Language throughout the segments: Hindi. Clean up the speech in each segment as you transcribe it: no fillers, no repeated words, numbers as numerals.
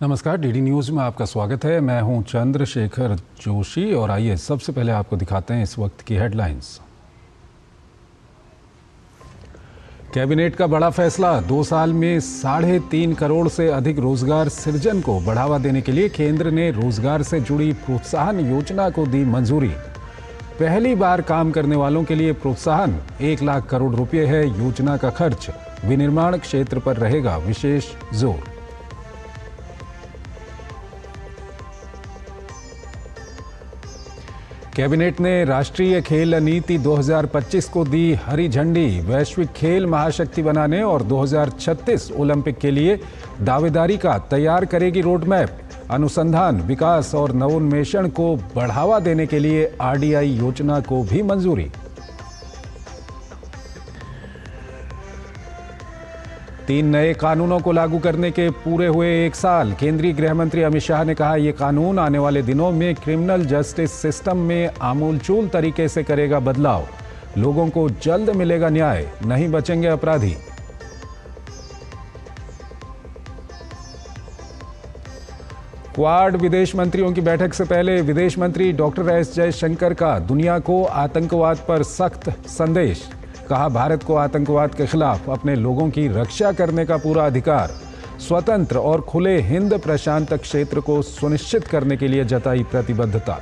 नमस्कार, डीडी न्यूज़ में आपका स्वागत है। मैं हूं चंद्रशेखर जोशी और आइए सबसे पहले आपको दिखाते हैं इस वक्त की हेडलाइंस। कैबिनेट का बड़ा फैसला, 2 साल में 3.5 करोड़ से अधिक रोजगार सृजन को बढ़ावा देने के लिए केंद्र ने रोजगार से जुड़ी प्रोत्साहन योजना को दी मंजूरी। पहली बार काम करने वालों के लिए प्रोत्साहन, 1 लाख करोड़ रुपए है योजना का खर्च। विनिर्माण क्षेत्र पर रहेगा विशेष जोर। कैबिनेट ने राष्ट्रीय खेल नीति 2025 को दी हरी झंडी। वैश्विक खेल महाशक्ति बनाने और 2036 ओलंपिक के लिए दावेदारी का तैयार करेगी रोड मैप। अनुसंधान, विकास और नवोन्मेषण को बढ़ावा देने के लिए आरडीआई योजना को भी मंजूरी। 3 नए कानूनों को लागू करने के पूरे हुए 1 साल। केंद्रीय गृह मंत्री अमित शाह ने कहा, ये कानून आने वाले दिनों में क्रिमिनल जस्टिस सिस्टम में आमूलचूल तरीके से करेगा बदलाव। लोगों को जल्द मिलेगा न्याय, नहीं बचेंगे अपराधी। क्वाड विदेश मंत्रियों की बैठक से पहले विदेश मंत्री डॉक्टर एस जयशंकर का दुनिया को आतंकवाद पर सख्त संदेश। कहा, भारत को आतंकवाद के खिलाफ अपने लोगों की रक्षा करने का पूरा अधिकार। स्वतंत्र और खुले हिंद प्रशांत क्षेत्र को सुनिश्चित करने के लिए जताई प्रतिबद्धता।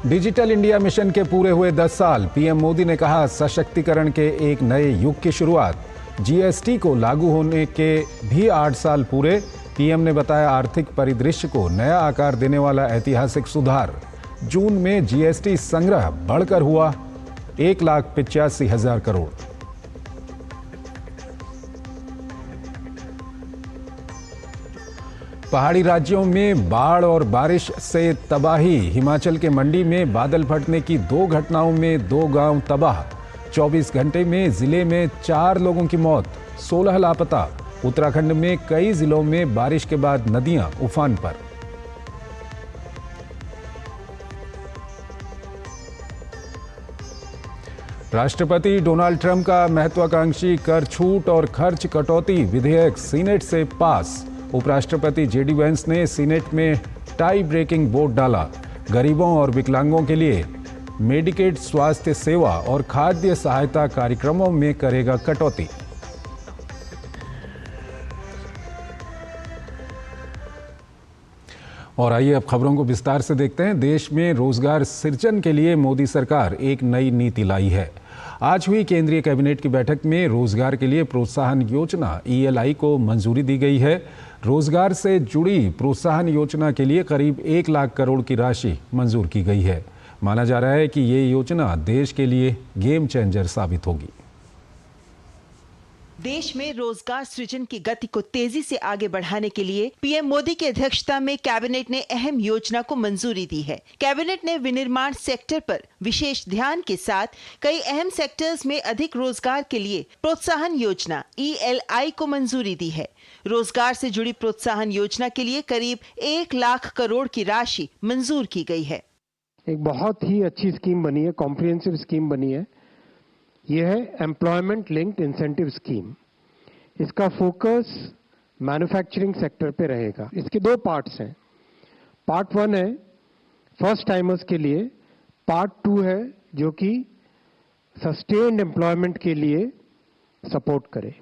डिजिटल इंडिया मिशन के पूरे हुए 10 साल। पीएम मोदी ने कहा, सशक्तिकरण के एक नए युग की शुरुआत। जीएसटी को लागू होने के भी 8 साल पूरे। पीएम ने बताया, आर्थिक परिदृश्य को नया आकार देने वाला ऐतिहासिक सुधार। जून में जीएसटी संग्रह बढ़कर हुआ 1,85,000 करोड़। पहाड़ी राज्यों में बाढ़ और बारिश से तबाही। हिमाचल के मंडी में बादल फटने की 2 घटनाओं में 2 गांव तबाह। 24 घंटे में जिले में 4 लोगों की मौत, 16 लापता। उत्तराखंड में कई जिलों में बारिश के बाद नदियां उफान पर। राष्ट्रपति डोनाल्ड ट्रंप का महत्वाकांक्षी कर छूट और खर्च कटौती विधेयक सीनेट से पास। उपराष्ट्रपति जेडी वेंस ने सीनेट में टाई ब्रेकिंग वोट डाला। गरीबों और विकलांगों के लिए मेडिकेड स्वास्थ्य सेवा और खाद्य सहायता कार्यक्रमों में करेगा कटौती। और आइए अब खबरों को विस्तार से देखते हैं। देश में रोजगार सृजन के लिए मोदी सरकार एक नई नीति लाई है। आज हुई केंद्रीय कैबिनेट की बैठक में रोजगार के लिए प्रोत्साहन योजना ईएलआई को मंजूरी दी गई है। रोजगार से जुड़ी प्रोत्साहन योजना के लिए करीब 1 लाख करोड़ की राशि मंजूर की गई है। माना जा रहा है कि ये योजना देश के लिए गेम चेंजर साबित होगी। देश में रोजगार सृजन की गति को तेजी से आगे बढ़ाने के लिए पीएम मोदी की अध्यक्षता में कैबिनेट ने अहम योजना को मंजूरी दी है। कैबिनेट ने विनिर्माण सेक्टर पर विशेष ध्यान के साथ कई अहम सेक्टर्स में अधिक रोजगार के लिए प्रोत्साहन योजना ईएलआई को मंजूरी दी है। रोजगार से जुड़ी प्रोत्साहन योजना के लिए करीब 1 लाख करोड़ की राशि मंजूर की गई है। एक बहुत ही अच्छी स्कीम बनी है, कॉम्प्रिहेंसिव स्कीम बनी है। ये है एम्प्लॉयमेंट लिंक्ड इंसेंटिव स्कीम। इसका फोकस मैन्युफैक्चरिंग सेक्टर पे रहेगा। इसके 2 पार्ट्स हैं। पार्ट 1 है फर्स्ट टाइमर्स के लिए, पार्ट 2 है जो कि सस्टेन्ड एम्प्लॉयमेंट के लिए सपोर्ट करे।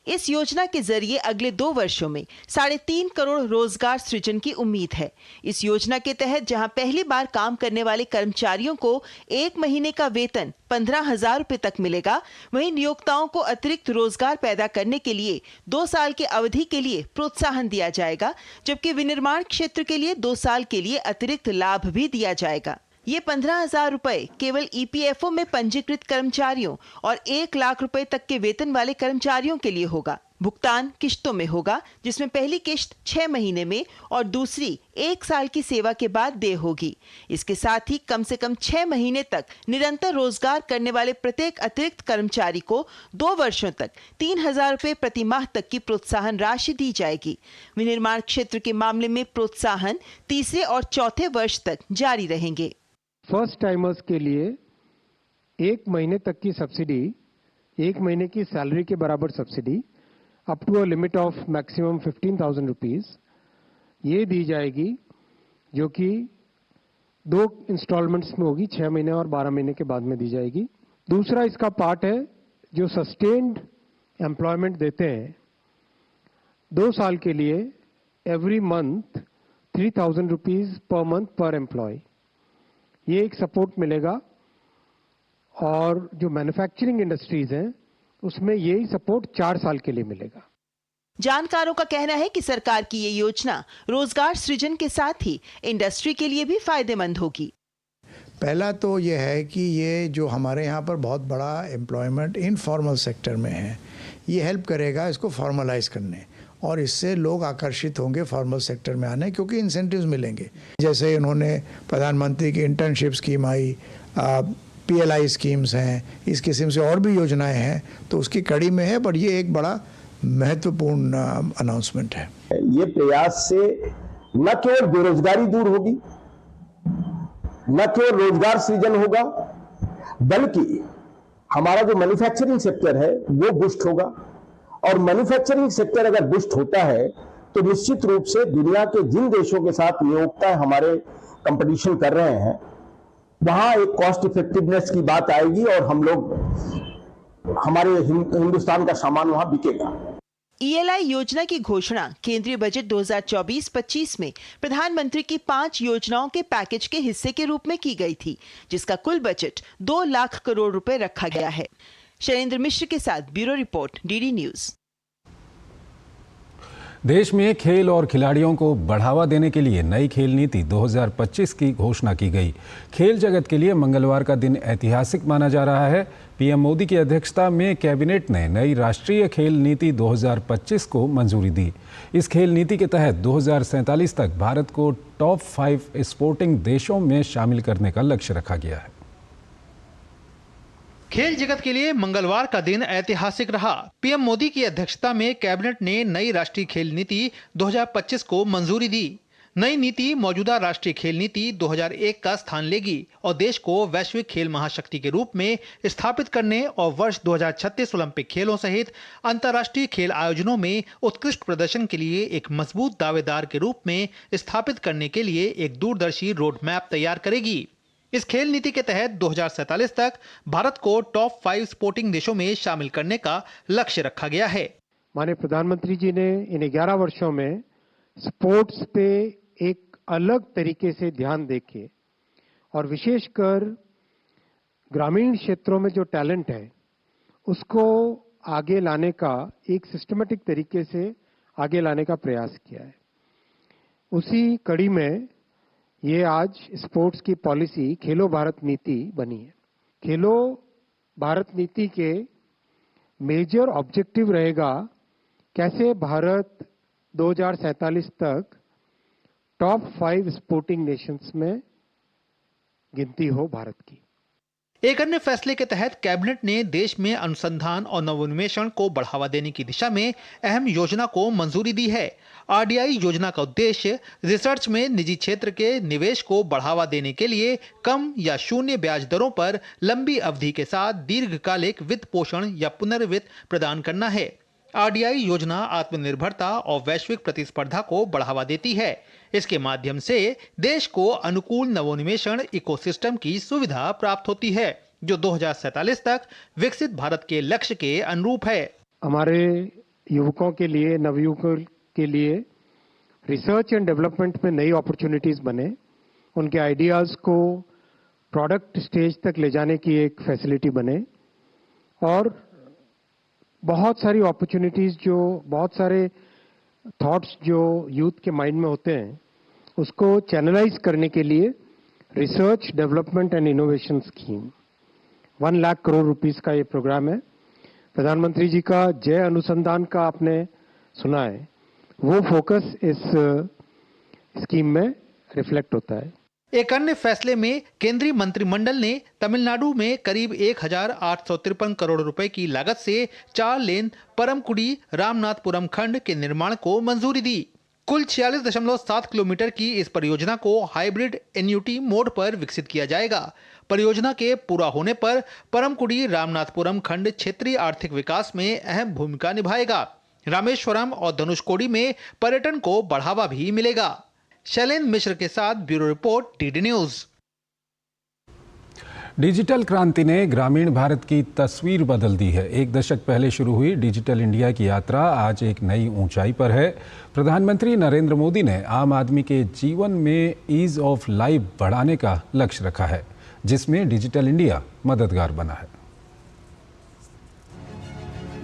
इस योजना के जरिए अगले 2 वर्षों में 3.5 करोड़ रोजगार सृजन की उम्मीद है। इस योजना के तहत जहां पहली बार काम करने वाले कर्मचारियों को 1 महीने का वेतन 15,000 रुपए तक मिलेगा, वहीं नियोक्ताओं को अतिरिक्त रोजगार पैदा करने के लिए 2 साल की अवधि के लिए प्रोत्साहन दिया जाएगा, जबकि विनिर्माण क्षेत्र के लिए 2 साल के लिए अतिरिक्त लाभ भी दिया जाएगा। ये 15,000 रुपए केवल ईपीएफओ में पंजीकृत कर्मचारियों और 1 लाख रुपए तक के वेतन वाले कर्मचारियों के लिए होगा। भुगतान किश्तों में होगा, जिसमें पहली किश्त 6 महीने में और दूसरी 1 साल की सेवा के बाद देय होगी। इसके साथ ही कम से कम 6 महीने तक निरंतर रोजगार करने वाले प्रत्येक अतिरिक्त कर्मचारी को 2 वर्षों तक 3,000 रुपए प्रति माह तक की प्रोत्साहन राशि दी जाएगी। विनिर्माण क्षेत्र के मामले में प्रोत्साहन तीसरे और चौथे वर्ष तक जारी रहेंगे। फर्स्ट टाइमर्स के लिए 1 महीने तक की सब्सिडी एक महीने की सैलरी के बराबर subsidy up to a limit of maximum 15,000 rupees ये दी जाएगी, जो कि 2 इंस्टॉलमेंट्स में होगी, 6 महीने और 12 महीने के बाद में दी जाएगी। दूसरा इसका पार्ट है जो सस्टेन्ड एम्प्लॉयमेंट देते हैं 2 साल के लिए, every month 3,000 rupees per month पर एम्प्लॉय, ये एक सपोर्ट मिलेगा। और जो मैन्युफैक्चरिंग इंडस्ट्रीज हैं उसमें यही सपोर्ट 4 साल के लिए मिलेगा। जानकारों का कहना है कि सरकार की ये योजना रोजगार सृजन के साथ ही इंडस्ट्री के लिए भी फायदेमंद होगी। पहला तो ये है कि ये जो हमारे यहाँ पर बहुत बड़ा एम्प्लॉयमेंट इनफॉर्मल सेक्टर में है, ये हेल्प करेगा इसको फॉर्मलाइज करने, और इससे लोग आकर्षित होंगे फॉर्मल सेक्टर में आने, क्योंकि इंसेंटिव्स मिलेंगे। जैसे उन्होंने प्रधानमंत्री की इंटर्नशिप स्कीम आई, PLI स्कीम्स हैं, इस किस्म से और भी योजनाएं हैं, तो उसकी कड़ी में है, पर ये एक बड़ा महत्वपूर्ण अनाउंसमेंट है। ये प्रयास से न केवल बेरोजगारी दूर होगी, न केवल रोजगार सृजन होगा, बल्कि हमारा जो मैन्युफैक्चरिंग सेक्टर है वो बूस्ट होगा। और मैन्युफैक्चरिंग सेक्टर अगर बूस्ट होता है तो निश्चित रूप से दुनिया के जिन देशों के साथ नियोक्ता हमारे कंपटीशन कर रहे हैं, वहां एक कॉस्ट इफेक्टिवनेस की बात आएगी और हम लोग, हमारे हिंदुस्तान का सामान वहां बिकेगा। ELI योजना की घोषणा केंद्रीय बजट 2024-25 में प्रधानमंत्री की 5 योजनाओं के पैकेज के हिस्से के रूप में की गई थी, जिसका कुल बजट 2 लाख करोड़ रुपए रखा गया है। शैलेंद्र मिश्र के साथ ब्यूरो रिपोर्ट, DD न्यूज। देश में खेल और खिलाड़ियों को बढ़ावा देने के लिए नई खेल नीति 2025 की घोषणा की गई। खेल जगत के लिए मंगलवार का दिन ऐतिहासिक माना जा रहा है। पीएम मोदी की अध्यक्षता में कैबिनेट ने नई राष्ट्रीय खेल नीति 2025 को मंजूरी दी। इस खेल नीति के तहत 2047 तक भारत को टॉप 5 स्पोर्टिंग देशों में शामिल करने का लक्ष्य रखा गया है। खेल जगत के लिए मंगलवार का दिन ऐतिहासिक रहा। पीएम मोदी की अध्यक्षता में कैबिनेट ने नई राष्ट्रीय खेल नीति 2025 को मंजूरी दी। नई नीति मौजूदा राष्ट्रीय खेल नीति 2001 का स्थान लेगी और देश को वैश्विक खेल महाशक्ति के रूप में स्थापित करने और वर्ष 2036 ओलंपिक खेलों सहित अंतर्राष्ट्रीय खेल आयोजनों में उत्कृष्ट प्रदर्शन के लिए एक मजबूत दावेदार के रूप में स्थापित करने के लिए एक दूरदर्शी रोड मैप तैयार करेगी। इस खेल नीति के तहत 2047 तक भारत को टॉप 5 स्पोर्टिंग देशों में शामिल करने का लक्ष्य रखा गया है। माननीय प्रधानमंत्री जी ने इन 11 वर्षों में स्पोर्ट्स पे एक अलग तरीके से ध्यान देके और विशेषकर ग्रामीण क्षेत्रों में जो टैलेंट है उसको आगे लाने का एक सिस्टमेटिक तरीके से आगे लाने का प्रयास किया है। उसी कड़ी में ये आज स्पोर्ट्स की पॉलिसी खेलो भारत नीति बनी है। खेलो भारत नीति के मेजर ऑब्जेक्टिव रहेगा कैसे भारत 2047 तक टॉप 5 स्पोर्टिंग नेशंस में गिनती हो भारत की। एक अन्य फैसले के तहत कैबिनेट ने देश में अनुसंधान और नवोन्मेषण को बढ़ावा देने की दिशा में अहम योजना को मंजूरी दी है। RDI योजना का उद्देश्य रिसर्च में निजी क्षेत्र के निवेश को बढ़ावा देने के लिए कम या शून्य ब्याज दरों पर लंबी अवधि के साथ दीर्घकालिक वित्त पोषण या पुनर्वित्त प्रदान करना है। RDI योजना आत्मनिर्भरता और वैश्विक प्रतिस्पर्धा को बढ़ावा देती है। इसके माध्यम से देश को अनुकूल नवोन्मेषण इकोसिस्टम की सुविधा प्राप्त होती है, जो 2047 तक विकसित भारत के लक्ष्य के अनुरूप है। हमारे युवकों के लिए, नवयुवकों के लिए रिसर्च एंड डेवलपमेंट में नई अपॉर्चुनिटीज बने, उनके आइडियाज को प्रोडक्ट स्टेज तक ले जाने की एक फैसिलिटी बने और बहुत सारी अपॉर्चुनिटीज, जो बहुत सारे थॉट्स जो यूथ के माइंड में होते हैं उसको चैनलाइज करने के लिए research development and innovation scheme 1 lakh crore rupees का ये प्रोग्राम है। प्रधानमंत्री जी का जय अनुसंधान का आपने सुना है, वो फोकस इस स्कीम में रिफ्लेक्ट होता है। एक अन्य फैसले में केंद्रीय मंत्रिमंडल ने तमिलनाडु में करीब 1,853 करोड़ रुपए की लागत से 4 लेन परमकुड़ी रामनाथपुरम खंड के निर्माण को मंजूरी दी। कुल 46.7 किलोमीटर की इस परियोजना को हाइब्रिड एन्यूटी मोड पर विकसित किया जाएगा। परियोजना के पूरा होने पर परमकुड़ी रामनाथपुरम खंड क्षेत्रीय आर्थिक विकास में अहम भूमिका निभाएगा। रामेश्वरम और धनुषकोडी में पर्यटन को बढ़ावा भी मिलेगा। शैलेंद्र मिश्र के साथ bureau report, DD news. Digital क्रांति ने ग्रामीण भारत की तस्वीर बदल दी है। एक दशक पहले शुरू हुई डिजिटल इंडिया की यात्रा आज एक नई ऊंचाई पर है। प्रधानमंत्री नरेंद्र मोदी ने आम आदमी के जीवन में ईज ऑफ लाइफ बढ़ाने का लक्ष्य रखा है, जिसमें डिजिटल इंडिया मददगार बना है।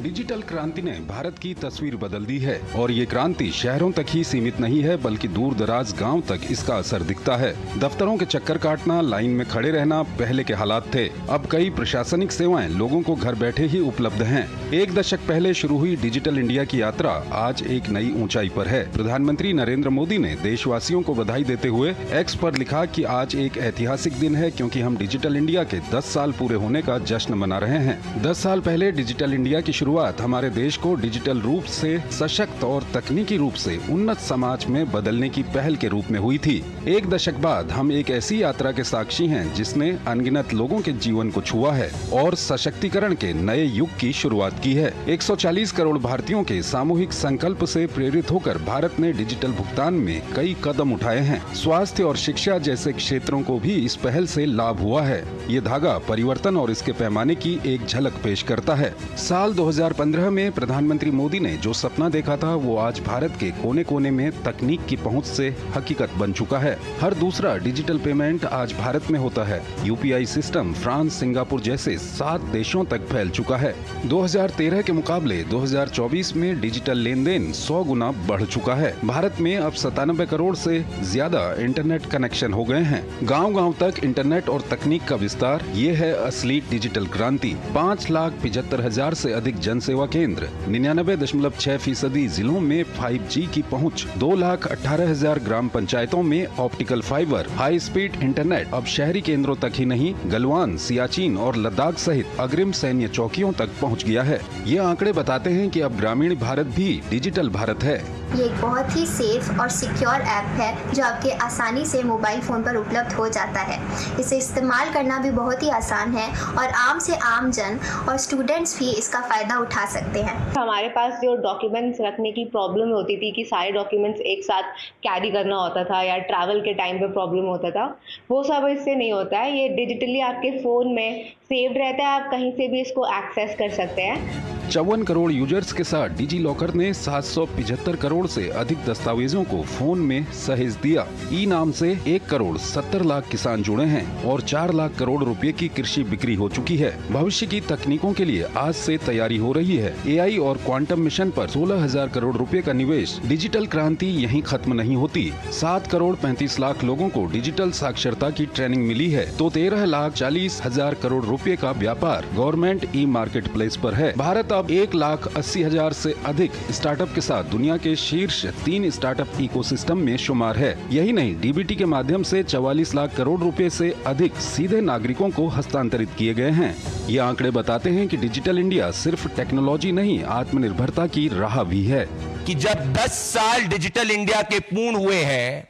डिजिटल क्रांति ने भारत की तस्वीर बदल दी है और ये क्रांति शहरों तक ही सीमित नहीं है, बल्कि दूर दराज गांव तक इसका असर दिखता है। दफ्तरों के चक्कर काटना, लाइन में खड़े रहना पहले के हालात थे। अब कई प्रशासनिक सेवाएं लोगों को घर बैठे ही उपलब्ध हैं। एक दशक पहले शुरू हुई डिजिटल इंडिया की यात्रा आज एक नई ऊंचाई पर है। प्रधानमंत्री नरेंद्र मोदी ने देशवासियों को बधाई देते हुए एक्स पर लिखा कि आज एक ऐतिहासिक दिन है, क्योंकि हम डिजिटल इंडिया के 10 साल पूरे होने का जश्न मना रहे हैं। 10 साल पहले डिजिटल इंडिया की शुरुआत हमारे देश को डिजिटल रूप से सशक्त और तकनीकी रूप से उन्नत समाज में बदलने की पहल के रूप में हुई थी। एक दशक बाद हम एक ऐसी यात्रा के साक्षी हैं जिसने अनगिनत लोगों के जीवन को छुआ है और सशक्तिकरण के नए युग की शुरुआत की है। 140 करोड़ भारतीयों के सामूहिक संकल्प से प्रेरित होकर भारत ने डिजिटल भुगतान में कई कदम उठाए हैं। स्वास्थ्य और शिक्षा जैसे क्षेत्रों को भी इस पहल से लाभ हुआ है। ये धागा परिवर्तन और इसके पैमाने की एक झलक पेश करता है। साल 2015 में प्रधानमंत्री मोदी ने जो सपना देखा था, वो आज भारत के कोने कोने में तकनीक की पहुंच से हकीकत बन चुका है। हर दूसरा डिजिटल पेमेंट आज भारत में होता है। यूपीआई सिस्टम फ्रांस, सिंगापुर जैसे 7 देशों तक फैल चुका है। 2013 के मुकाबले 2024 में डिजिटल लेन देन 100 गुना बढ़ चुका है। भारत में अब 97 करोड़ से ज्यादा इंटरनेट कनेक्शन हो गए हैं। गांव-गांव तक इंटरनेट और तकनीक का विस्तार, ये है असली डिजिटल क्रांति। 5,75,000 से अधिक जनसेवा केंद्र, 99.6% जिलों में 5G की पहुंच, 2,18,000 ग्राम पंचायतों में optical fibre, high speed internet अब शहरी केंद्रों तक ही नहीं, गलवान, सियाचिन और लद्दाख सहित अग्रिम सैन्य चौकियों तक पहुंच गया है। ये आंकड़े बताते हैं कि अब ग्रामीण भारत भी डिजिटल भारत है। ये एक बहुत ही सेफ और सिक्योर ऐप है जो आपके आसानी से मोबाइल फ़ोन पर उपलब्ध हो जाता है। इसे इस्तेमाल करना भी बहुत ही आसान है और आम से आम जन और स्टूडेंट्स भी इसका फ़ायदा उठा सकते हैं। हमारे पास जो डॉक्यूमेंट्स रखने की प्रॉब्लम होती थी कि सारे डॉक्यूमेंट्स एक साथ कैरी करना होता था या ट्रैवल के टाइम पे प्रॉब्लम होता था, वो सब इससे नहीं होता है। ये डिजिटली आपके फ़ोन में सेव्ड रहता है, आप कहीं से भी इसको एक्सेस कर सकते हैं। 54 करोड़ यूजर्स के साथ डिजी लॉकर ने 775 करोड़ से अधिक दस्तावेजों को फोन में सहेज दिया। ई नाम से 1 करोड़ 70 लाख किसान जुड़े हैं और 4 लाख करोड़ रुपए की कृषि बिक्री हो चुकी है। भविष्य की तकनीकों के लिए आज से तैयारी हो रही है। एआई और क्वांटम मिशन पर 16,000 करोड़ रुपए का निवेश। डिजिटल क्रांति यहीं खत्म नहीं होती। 7 करोड़ 35 लाख लोगों को डिजिटल साक्षरता की ट्रेनिंग मिली है, तो 13,40,000 करोड़ रुपए का व्यापार गवर्नमेंट ई मार्केट प्लेस पर है। भारत अब 1,80,000 से अधिक स्टार्टअप के साथ दुनिया के शीर्ष 3 स्टार्टअप इकोसिस्टम में शुमार है। यही नहीं, डीबीटी के माध्यम से 44 लाख करोड़ रुपए से अधिक सीधे नागरिकों को हस्तांतरित किए गए हैं। ये आंकड़े बताते हैं कि डिजिटल इंडिया सिर्फ टेक्नोलॉजी नहीं, आत्मनिर्भरता की राह भी है। कि जब 10 साल डिजिटल इंडिया के पूर्ण हुए हैं,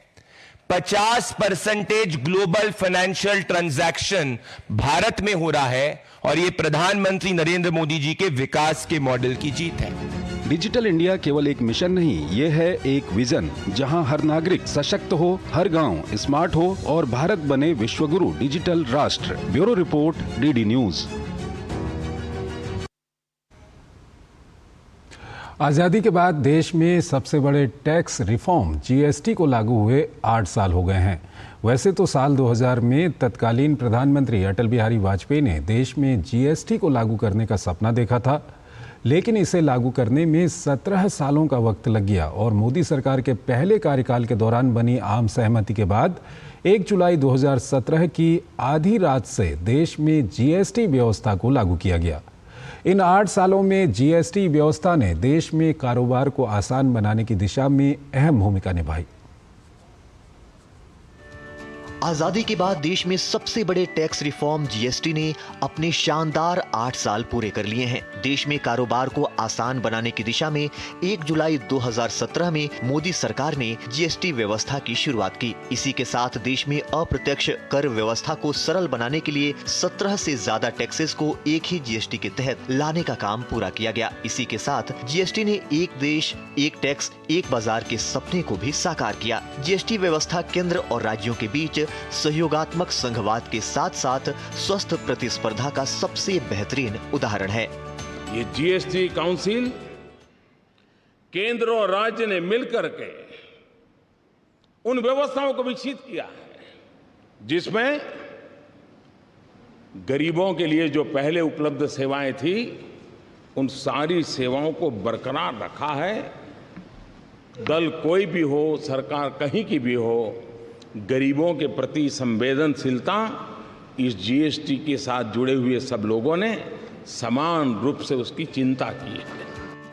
50% ग्लोबल फाइनेंशियल ट्रांजैक्शन भारत में हो रहा है और ये प्रधानमंत्री नरेंद्र मोदी जी के विकास के मॉडल की जीत है। डिजिटल इंडिया केवल एक मिशन नहीं, ये है एक विजन, जहां हर नागरिक सशक्त हो, हर गांव स्मार्ट हो और भारत बने विश्वगुरु डिजिटल राष्ट्र। Bureau report, DD news. आज़ादी के बाद देश में सबसे बड़े टैक्स रिफॉर्म जीएसटी को लागू हुए 8 साल हो गए हैं। वैसे तो साल 2000 में तत्कालीन प्रधानमंत्री अटल बिहारी वाजपेयी ने देश में जीएसटी को लागू करने का सपना देखा था, लेकिन इसे लागू करने में 17 सालों का वक्त लग गया और मोदी सरकार के पहले कार्यकाल के दौरान बनी आम सहमति के बाद 1 जुलाई 2017 की आधी रात से देश में जीएसटी व्यवस्था को लागू किया गया। इन 8 सालों में जीएसटी व्यवस्था ने देश में कारोबार को आसान बनाने की दिशा में अहम भूमिका निभाई। आजादी के बाद देश में सबसे बड़े टैक्स रिफॉर्म जीएसटी ने अपने शानदार 8 साल पूरे कर लिए हैं। देश में कारोबार को आसान बनाने की दिशा में 1 जुलाई 2017 में मोदी सरकार ने जीएसटी व्यवस्था की शुरुआत की। इसी के साथ देश में अप्रत्यक्ष कर व्यवस्था को सरल बनाने के लिए 17 से ज्यादा टैक्सेस को एक ही जीएसटी के तहत लाने का काम पूरा किया गया। इसी के साथ जीएसटी ने एक देश, एक टैक्स, एक बाजार के सपने को भी साकार किया। जीएसटी व्यवस्था केंद्र और राज्यों के बीच सहयोगात्मक संघवाद के साथ साथ स्वस्थ प्रतिस्पर्धा का सबसे बेहतरीन उदाहरण है। ये जीएसटी काउंसिल केंद्र और राज्य ने मिलकर के उन व्यवस्थाओं को विकसित किया है जिसमें गरीबों के लिए जो पहले उपलब्ध सेवाएं थी उन सारी सेवाओं को बरकरार रखा है। दल कोई भी हो, सरकार कहीं की भी हो, गरीबों के प्रति संवेदनशीलता इस जीएसटी के साथ जुड़े हुए सब लोगों ने समान रूप से उसकी चिंता की है।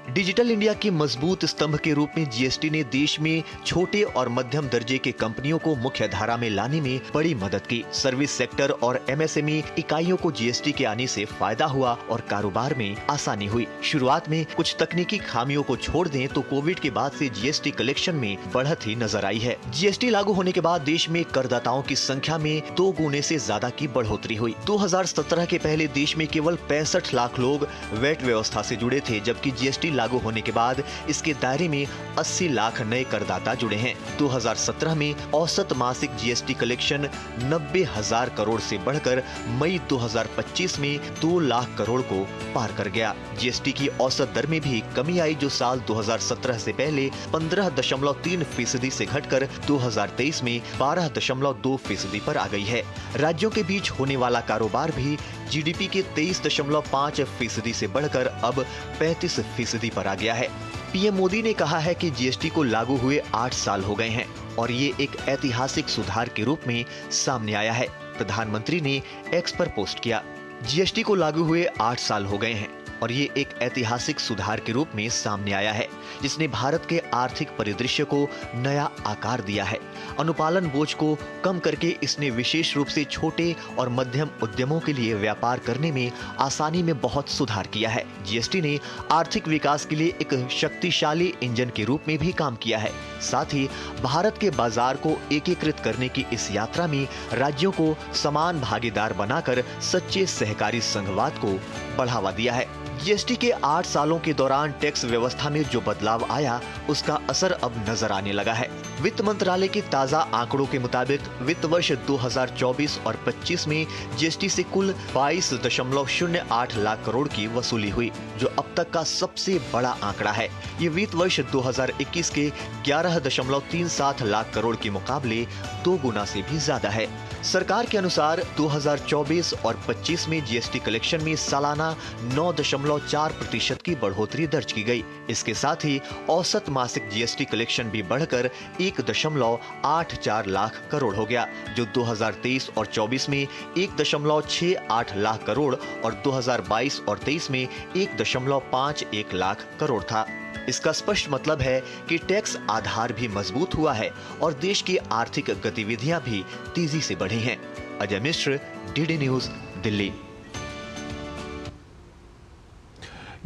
डिजिटल इंडिया के मजबूत स्तंभ के रूप में जीएसटी ने देश में छोटे और मध्यम दर्जे के कंपनियों को मुख्य धारा में लाने में बड़ी मदद की। सर्विस सेक्टर और एमएसएमई इकाइयों को जीएसटी के आने से फायदा हुआ और कारोबार में आसानी हुई। शुरुआत में कुछ तकनीकी खामियों को छोड़ दें तो कोविड के बाद से जीएसटी कलेक्शन में बढ़त ही नजर आई है। जीएसटी लागू होने के बाद देश में करदाताओं की संख्या में 2 गुने से ज्यादा की बढ़ोतरी हुई। 2017 के पहले देश में केवल 65 लाख लोग वैट व्यवस्था से जुड़े थे, जबकि जीएसटी लागू होने के बाद इसके दायरे में 80 लाख नए करदाता जुड़े हैं। 2017 में औसत मासिक जीएसटी कलेक्शन 90,000 करोड़ से बढ़कर मई 2025 में 2 लाख करोड़ को पार कर गया। जीएसटी की औसत दर में भी कमी आई, जो साल 2017 से पहले 15.3% से घटकर 2023 में 12.2% पर आ गई है। राज्यों के बीच होने वाला कारोबार भी जीडीपी के 23.5% से बढ़कर अब 35% पर आ गया है। पीएम मोदी ने कहा है कि जीएसटी को लागू हुए 8 साल हो गए हैं और ये एक ऐतिहासिक सुधार के रूप में सामने आया है। प्रधानमंत्री ने एक्स पर पोस्ट किया, जीएसटी को लागू हुए 8 साल हो गए हैं और ये एक ऐतिहासिक सुधार के रूप में सामने आया है, जिसने भारत के आर्थिक परिदृश्य को नया आकार दिया है। अनुपालन बोझ को कम करके इसने विशेष रूप से छोटे और मध्यम उद्यमों के लिए व्यापार करने में आसानी में बहुत सुधार किया है। जीएसटी ने आर्थिक विकास के लिए एक शक्तिशाली इंजन के रूप में भी काम किया है। साथ ही भारत के बाजार को एकीकृत करने की इस यात्रा में राज्यों को समान भागीदार बनाकर सच्चे सहकारी संघवाद को बढ़ावा दिया है। जीएसटी के 8 सालों के दौरान टैक्स व्यवस्था में जो बदलाव आया, उसका असर अब नजर आने लगा है। वित्त मंत्रालय के ताजा आंकड़ों के मुताबिक वित्त वर्ष 2024 और 25 में जीएसटी से कुल 22.08 लाख करोड़ की वसूली हुई, जो अब तक का सबसे बड़ा आंकड़ा है। ये वित्त वर्ष 2021 के 11.37 लाख करोड़ के मुकाबले 2 गुना से भी ज्यादा है। सरकार के अनुसार 2024 और 25 में जीएसटी कलेक्शन में सालाना 9.4% की बढ़ोतरी दर्ज की गई। इसके साथ ही औसत मासिक जीएसटी कलेक्शन भी बढ़कर 1.84 लाख करोड़ हो गया, जो 2023 और 24 में 1.68 लाख करोड़ और 2022 और 23 में 1.51 लाख करोड़ था। इसका स्पष्ट मतलब है कि टैक्स आधार भी मजबूत हुआ है और देश की आर्थिक गतिविधियां भी तेजी से बढ़ी हैं। Ajay Mishra, DD news, Delhi.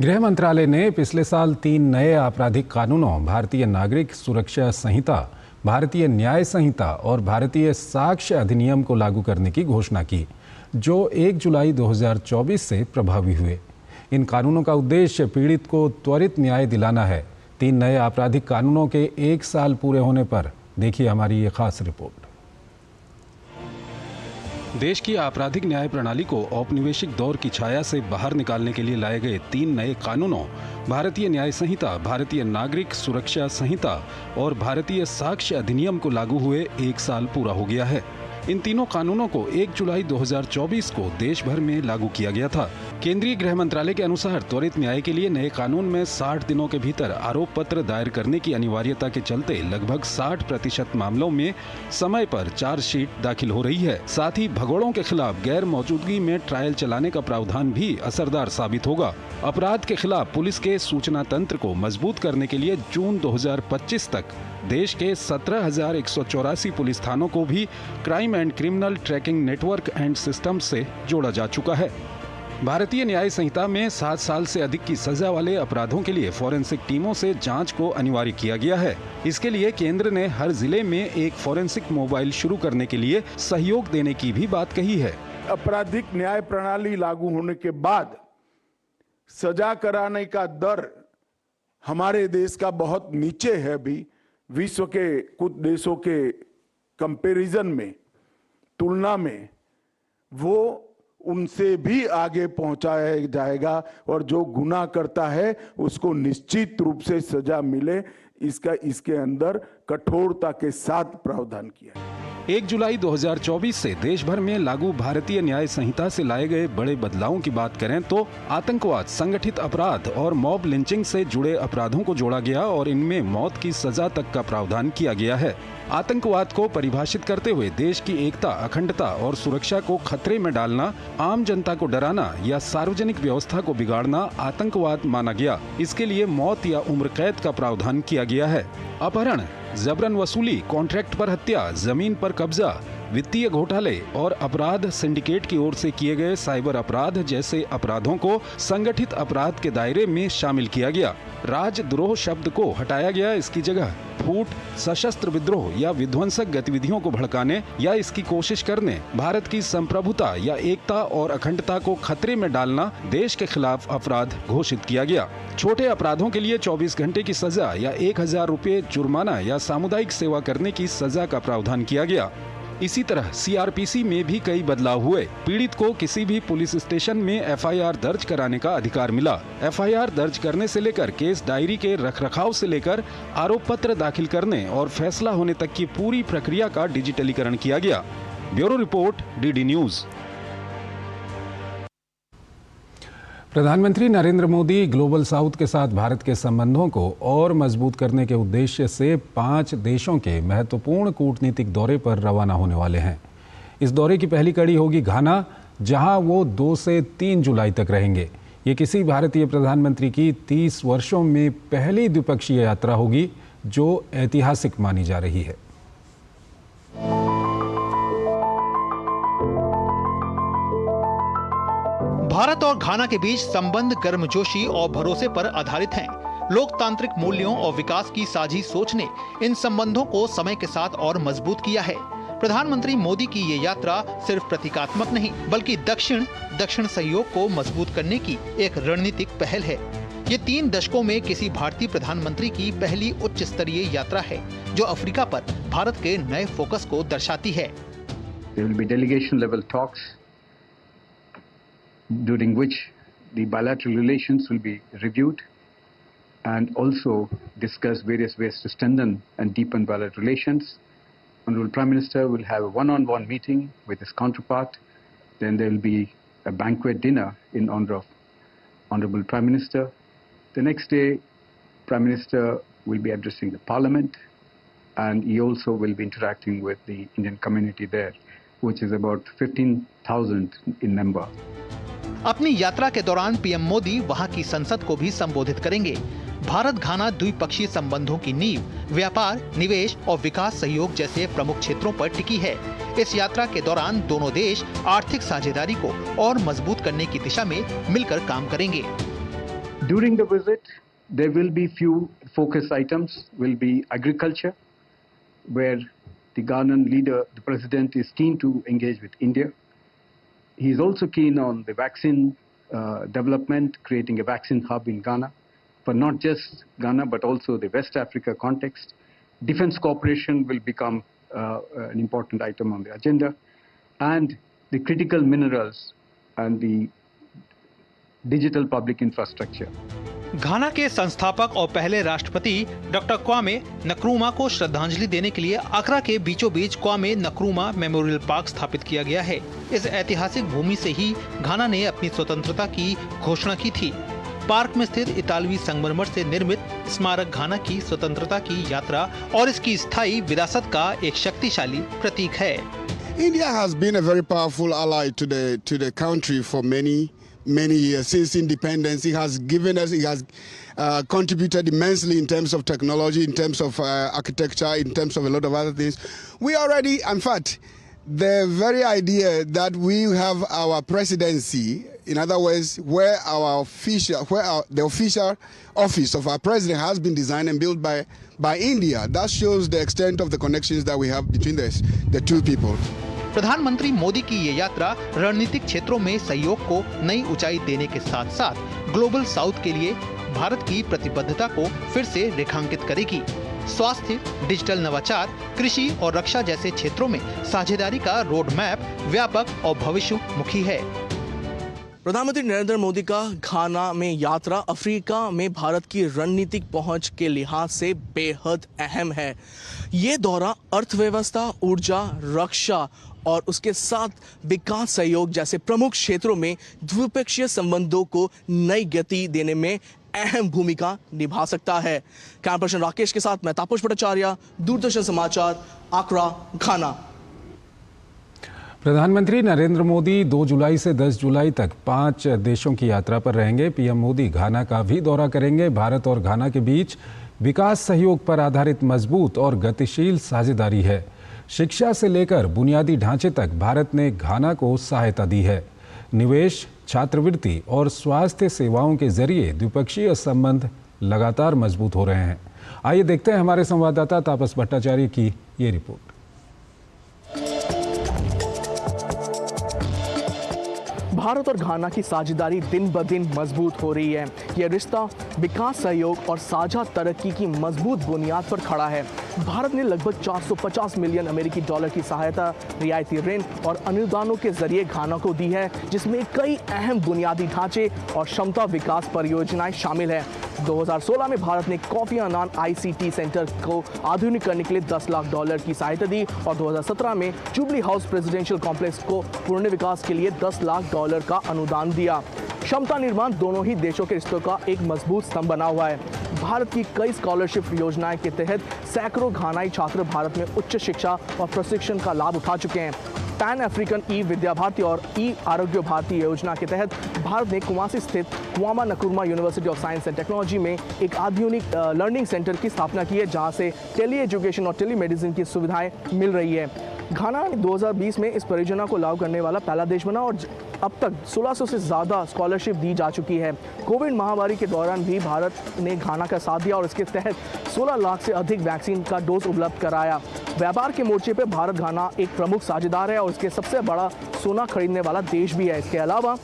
गृह मंत्रालय ने पिछले साल 3 नए आपराधिक कानूनों, भारतीय नागरिक सुरक्षा संहिता, भारतीय न्याय संहिता और भारतीय साक्ष्य अधिनियम को लागू करने की घोषणा की, जो 1 जुलाई 2024 से प्रभावी हुए। इन कानूनों का उद्देश्य पीड़ित को त्वरित न्याय दिलाना है। 3 नए आपराधिक कानूनों के 1 साल पूरे होने पर देखिए हमारी ये खास रिपोर्ट। देश की आपराधिक न्याय प्रणाली को औपनिवेशिक दौर की छाया से बाहर निकालने के लिए लाए गए 3 नए कानूनों, भारतीय न्याय संहिता, भारतीय नागरिक सुरक्षा संहिता और भारतीय साक्ष्य अधिनियम को लागू हुए 1 साल पूरा हो गया है। इन तीनों कानूनों को 1 जुलाई 2024 को देश भर में लागू किया गया था। केंद्रीय गृह मंत्रालय के अनुसार त्वरित न्याय के लिए नए कानून में 60 दिनों के भीतर आरोप पत्र दायर करने की अनिवार्यता के चलते लगभग 60% मामलों में समय पर चार्जशीट दाखिल हो रही है। साथ ही भगोड़ों के खिलाफ गैर मौजूदगी में ट्रायल चलाने का प्रावधान भी असरदार साबित होगा। अपराध के खिलाफ पुलिस के सूचना तंत्र को मजबूत करने के लिए जून 2025 तक देश के 17,184 पुलिस थानों को भी crime and criminal tracking network and system से जोड़ा जा चुका है। भारतीय न्याय संहिता में 7 साल से अधिक की सजा वाले अपराधों के लिए फॉरेंसिक टीमों से जांच को अनिवार्य किया गया है। इसके लिए केंद्र ने हर जिले में एक फॉरेंसिक मोबाइल शुरू करने के लिए सहयोग देने की भी बात कही है। आपराधिक न्याय प्रणाली लागू होने के बाद सजा कराने का दर हमारे देश का बहुत नीचे है। अभी विश्व के कुछ देशों के कंपैरिजन में, तुलना में वो उनसे भी आगे पहुंचाया जाएगा और जो गुनाह करता है उसको निश्चित रूप से सजा मिले, इसके अंदर कठोरता के साथ प्रावधान किया है। 1 जुलाई 2024 से देश भर में लागू भारतीय न्याय संहिता से लाए गए बड़े बदलावों की बात करें तो आतंकवाद, संगठित अपराध और मॉब लिंचिंग से जुड़े अपराधों को जोड़ा गया और इनमें मौत की सजा तक का प्रावधान किया गया है। आतंकवाद को परिभाषित करते हुए देश की एकता, अखंडता और सुरक्षा को खतरे में डालना, आम जनता को डराना या सार्वजनिक व्यवस्था को बिगाड़ना आतंकवाद माना गया। इसके लिए मौत या उम्र कैद का प्रावधान किया गया है। अपहरण, जबरन वसूली, कॉन्ट्रैक्ट पर हत्या, जमीन पर कब्जा, वित्तीय घोटाले और अपराध सिंडिकेट की ओर से किए गए साइबर अपराध जैसे अपराधों को संगठित अपराध के दायरे में शामिल किया गया। राजद्रोह शब्द को हटाया गया। इसकी जगह फूट, सशस्त्र विद्रोह या विध्वंसक गतिविधियों को भड़काने या इसकी कोशिश करने, भारत की संप्रभुता या एकता और अखंडता को खतरे में डालना देश के खिलाफ अपराध घोषित किया गया। छोटे अपराधों के लिए 24 घंटे की सजा या 1,000 रुपए जुर्माना या सामुदायिक सेवा करने की सजा का प्रावधान किया गया। इसी तरह सीआरपीसी में भी कई बदलाव हुए। पीड़ित को किसी भी पुलिस स्टेशन में एफआईआर दर्ज कराने का अधिकार मिला। एफआईआर दर्ज करने से लेकर केस डायरी के रखरखाव से लेकर आरोप पत्र दाखिल करने और फैसला होने तक की पूरी प्रक्रिया का डिजिटलीकरण किया गया। Bureau report, DD news. प्रधानमंत्री नरेंद्र मोदी ग्लोबल साउथ के साथ भारत के संबंधों को और मजबूत करने के उद्देश्य से 5 देशों के महत्वपूर्ण कूटनीतिक दौरे पर रवाना होने वाले हैं। इस दौरे की पहली कड़ी होगी घाना, जहां वो 2 से 3 जुलाई तक रहेंगे। ये किसी भारतीय प्रधानमंत्री की 30 वर्षों में पहली द्विपक्षीय यात्रा होगी, जो ऐतिहासिक मानी जा रही है। भारत और घाना के बीच संबंध गर्मजोशी और भरोसे पर आधारित हैं। लोकतांत्रिक मूल्यों और विकास की साझी सोच ने इन संबंधों को समय के साथ और मजबूत किया है। प्रधानमंत्री मोदी की ये यात्रा सिर्फ प्रतीकात्मक नहीं, बल्कि दक्षिण सहयोग को मजबूत करने की एक रणनीतिक पहल है। ये 3 दशकों में किसी भारतीय प्रधानमंत्री की पहली उच्च स्तरीय यात्रा है, जो अफ्रीका पर भारत के नए फोकस को दर्शाती है। There will be delegation level talks, during which the bilateral relations will be reviewed and also discuss various ways to strengthen and deepen bilateral relations. Honorable Prime Minister will have a one-on-one meeting with his counterpart. Then there will be a banquet dinner in honor of Honorable Prime Minister. The next day, Prime Minister will be addressing the Parliament, and he also will be interacting with the Indian community there, which is about 15,000 in number. अपनी यात्रा के दौरान पीएम मोदी वहां की संसद को भी संबोधित करेंगे। भारत घाना द्विपक्षीय संबंधों की नींव व्यापार, निवेश और विकास सहयोग जैसे प्रमुख क्षेत्रों पर टिकी है। इस यात्रा के दौरान दोनों देश आर्थिक साझेदारी को और मजबूत करने की दिशा में मिलकर काम करेंगे। During the visit, there will be few focus items. Will be agriculture, where the Ghanaian leader, the president, is keen to engage with India. He is also keen on the vaccine development, creating a vaccine hub in Ghana, for not just Ghana but also the West Africa context. Defense cooperation will become an important item on the agenda, and the critical minerals and the digital public infrastructure. घाना के संस्थापक और पहले राष्ट्रपति डॉक्टर क्वामे नक्रूमा को श्रद्धांजलि देने के लिए अक्रा के बीचों बीच क्वामे नक्रूमा मेमोरियल पार्क स्थापित किया गया है। इस ऐतिहासिक भूमि से ही घाना ने अपनी स्वतंत्रता की घोषणा की थी। पार्क में स्थित इतालवी संगमरमर से निर्मित स्मारक घाना की स्वतंत्रता की यात्रा और इसकी स्थायी विरासत का एक शक्तिशाली प्रतीक है। India has been a very powerful ally to the country for many years. Since independence, it has given us, it has contributed immensely in terms of technology, in terms of architecture, in terms of a lot of other things. We already, in fact, the very idea that we have our presidency, in other words, where the official office of our president has been designed and built by India, that shows the extent of the connections that we have between the two people. प्रधानमंत्री मोदी की ये यात्रा रणनीतिक क्षेत्रों में सहयोग को नई ऊंचाई देने के साथ साथ ग्लोबल साउथ के लिए भारत की प्रतिबद्धता को फिर से रेखांकित करेगी। स्वास्थ्य, डिजिटल नवाचार, कृषि और रक्षा जैसे क्षेत्रों में साझेदारी का रोड मैप व्यापक और भविष्योन्मुखी है। प्रधानमंत्री नरेंद्र मोदी का घाना में यात्रा अफ्रीका में भारत की रणनीतिक पहुंच के लिहाज से बेहद अहम है। ये दौरा अर्थव्यवस्था, ऊर्जा, रक्षा और उसके साथ विकास सहयोग जैसे प्रमुख क्षेत्रों में द्विपक्षीय संबंधों को नई गति देने में अहम भूमिका निभा सकता है। कैमरा पर्सन राकेश के साथ मैं तापस भट्टाचार्य, दूरदर्शन समाचार, आक्रा, घाना। प्रधानमंत्री नरेंद्र मोदी 2 जुलाई से 10 जुलाई तक 5 देशों की यात्रा पर रहेंगे। पीएम मोदी घाना का भी दौरा करेंगे। भारत और घाना के बीच विकास सहयोग पर आधारित मजबूत और गतिशील साझेदारी है। शिक्षा से लेकर बुनियादी ढांचे तक भारत ने घाना को सहायता दी है। निवेश, छात्रवृत्ति और स्वास्थ्य सेवाओं के जरिए द्विपक्षीय संबंध लगातार मजबूत हो रहे हैं। आइए देखते हैं हमारे संवाददाता तापस भट्टाचार्य की ये रिपोर्ट। भारत और घाना की साझेदारी दिन ब दिन मजबूत हो रही है। यह रिश्ता विकास सहयोग और साझा तरक्की की मजबूत बुनियाद पर खड़ा है। भारत ने लगभग 450 मिलियन अमेरिकी डॉलर की सहायता रियायती ऋण और अनुदानों के जरिए घाना को दी है, जिसमें कई अहम बुनियादी ढांचे और क्षमता विकास परियोजनाएं शामिल हैं। 2016 में भारत ने कोफी अन्नान ICT सेंटर को आधुनिक करने के लिए $10 लाख की सहायता दी और 2017 में जुबली हाउस प्रेसिडेंशियल कॉम्प्लेक्स को पूर्ण विकास के लिए $10 लाख का अनुदान दिया। क्षमता निर्माण दोनों ही देशों के रिश्तों का एक मजबूत स्तंभ बना हुआ है। भारत की कई स्कॉलरशिप योजनाएं के तहत सैकड़ों घानाई छात्र भारत में उच्च शिक्षा और प्रशिक्षण का लाभ उठा चुके हैं। पैन अफ्रीकन ई विद्या भारती और ई आरोग्य भारती योजना के तहत भारत ने कुमासी स्थित comma नक्रूमा university of science and technology में एक आधुनिक लर्निंग सेंटर की स्थापना की है, जहां से टेली एजुकेशन और टेली मेडिसिन की सुविधाएं मिल रही है। घाना 2020 में इस परियोजना को लागू करने वाला पहला देश बना और अब तक 1600 से ज़्यादा स्कॉलरशिप दी जा चुकी है। कोविड महामारी के दौरान भी भारत ने घाना का साथ दिया और इसके तहत 16 लाख से अधिक वैक्सीन का डोज उपलब्ध कराया। व्यापार के मोर्चे पर भारत घाना एक प्रमुख साझेदार है और इसके सबसे बड़ा सोना खरीदने वाला देश भी है। इसके अलावा